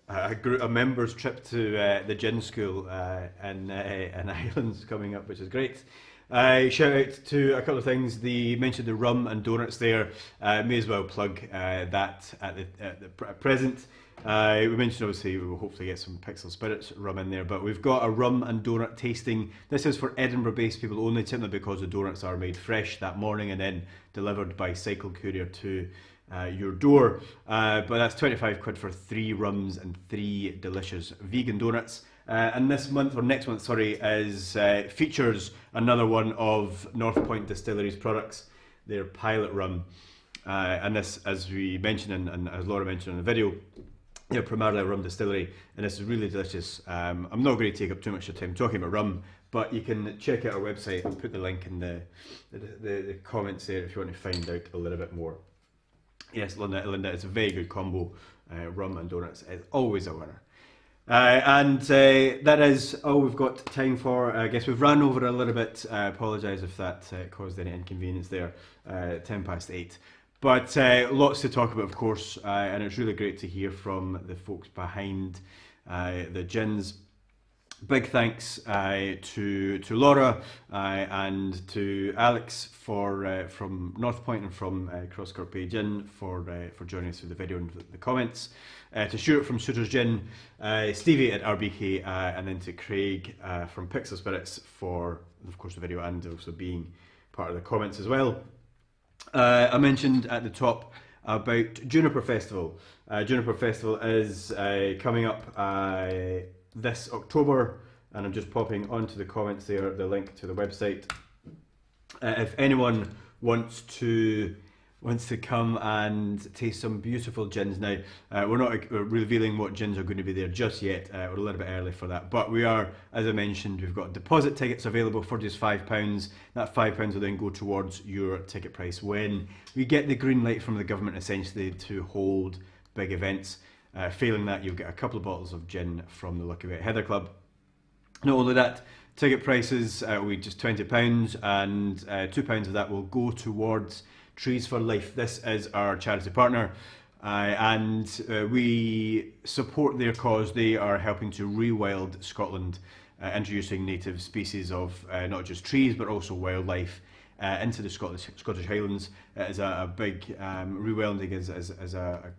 a members trip to the gin school in Ireland coming up, which is great. Shout out to a couple of things. They mentioned the rum and donuts there. May as well plug that at the present. We mentioned obviously we will hopefully get some Pixel Spirits rum in there, but we've got a rum and donut tasting. This is for Edinburgh-based people only, simply because the donuts are made fresh that morning and then delivered by cycle courier to your door. But that's £25 for 3 rums and 3 delicious vegan donuts. And this month, or next month, is features another one of North Point Distillery's products, their pilot rum. And this, as we mentioned and as Laura mentioned in the video, they're primarily a rum distillery, and this is really delicious. I'm not going to take up too much of time talking about rum, but you can check out our website. I'll put the link in the comments there if you want to find out a little bit more. Yes, Linda, it's a very good combo. Rum and donuts is always a winner. And that is all we've got time for. I guess we've ran over a little bit. I apologise if that caused any inconvenience there. 8:10. But lots to talk about, of course, and it's really great to hear from the folks behind the gins. Big thanks to Laura and to Alex from North Point and from Crosskirk Bay Gin for joining us through the video and the comments. To Stuart from Sutors Gin, Stevie at Arbikie, and then to Craig from Pixel Spirits for, of course, the video and also being part of the comments as well. I mentioned at the top about Juniper Festival. Juniper Festival is coming up this October, and I'm just popping onto the comments there the link to the website. If anyone wants to wants to come and taste some beautiful gins. Now, we're not revealing what gins are going to be there just yet. We're a little bit early for that. But we are, as I mentioned, we've got deposit tickets available for just £5. That £5 will then go towards your ticket price when we get the green light from the government, essentially, to hold big events. Failing that, you'll get a couple of bottles of gin from the Lucky Wet Heather Club. Not only that, ticket prices will be just £20, and £2 of that will go towards Trees for Life. This is our charity partner, and we support their cause. They are helping to rewild Scotland, introducing native species of not just trees but also wildlife into the Scottish Highlands. It is a big rewilding is a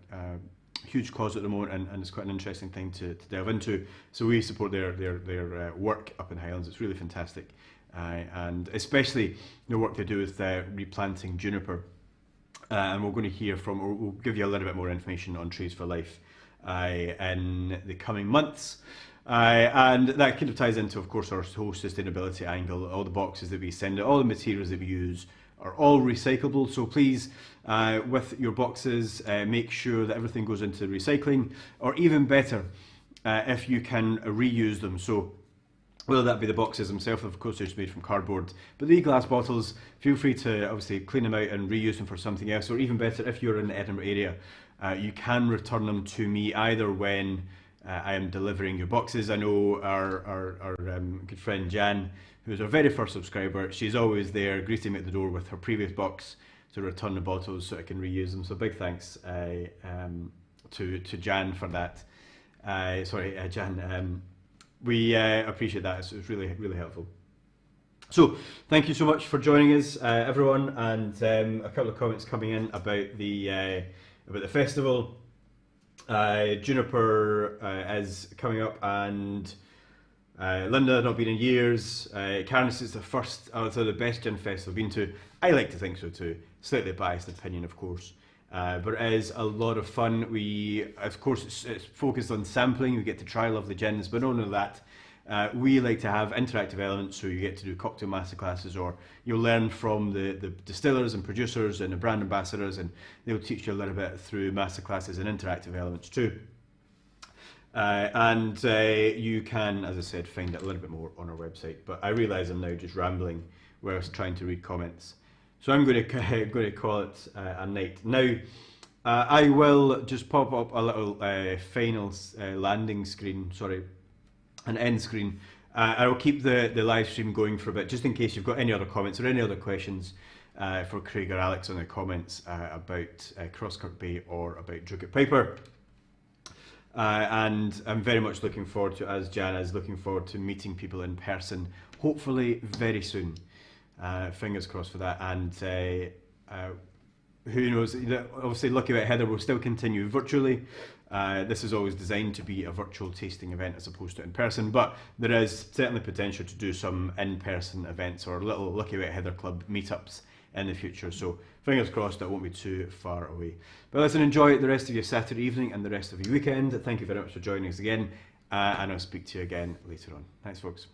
huge cause at the moment, and it's quite an interesting thing to delve into. So we support their work up in Highlands. It's really fantastic, and especially the work they do with replanting juniper. And we're going to hear from, or we'll give you a little bit more information on Trees for Life in the coming months. And that kind of ties into, of course, our whole sustainability angle. All the boxes that we send out, all the materials that we use are all recyclable. So please, with your boxes, make sure that everything goes into recycling, or even better, if you can reuse them. So whether that be the boxes themselves, of course they're made from cardboard, but the glass bottles, feel free to obviously clean them out and reuse them for something else, or even better, if you're in the Edinburgh area, you can return them to me either when I am delivering your boxes. I know our good friend Jan, who's our very first subscriber, she's always there greeting me at the door with her previous box to return the bottles so I can reuse them. So big thanks to Jan for that. Jan. We appreciate that. It's really, really helpful. So thank you so much for joining us, everyone, and a couple of comments coming in about the festival. Juniper is coming up, and Linda, not been in years. Karen says it's the first, the best gin festival I've been to. I like to think so too. Slightly biased opinion, of course. But it is a lot of fun. We, of course, it's focused on sampling. We get to try lovely gins, but not only that, we like to have interactive elements, so you get to do cocktail masterclasses, or you'll learn from the distillers and producers and the brand ambassadors, and they'll teach you a little bit through masterclasses and interactive elements too. And you can, as I said, find it a little bit more on our website. But I realise I'm now just rambling whilst trying to read comments. So I'm going to call it a night. Now, I will just pop up a little final landing screen, an end screen. I will keep the live stream going for a bit, just in case you've got any other comments or any other questions for Craig or Alex on the comments about Crosskirk Bay or about Drookit Piper. And I'm very much looking forward to, as Jan is, looking forward to meeting people in person, hopefully very soon. Fingers crossed for that, and who knows, obviously Lucky Wet Heather will still continue virtually. This is always designed to be a virtual tasting event as opposed to in person, but there is certainly potential to do some in-person events or little Lucky Wet Heather Club meetups in the future, so fingers crossed that won't be too far away. But listen, enjoy the rest of your Saturday evening and the rest of your weekend. Thank you very much for joining us again, and I'll speak to you again later on. Thanks, folks.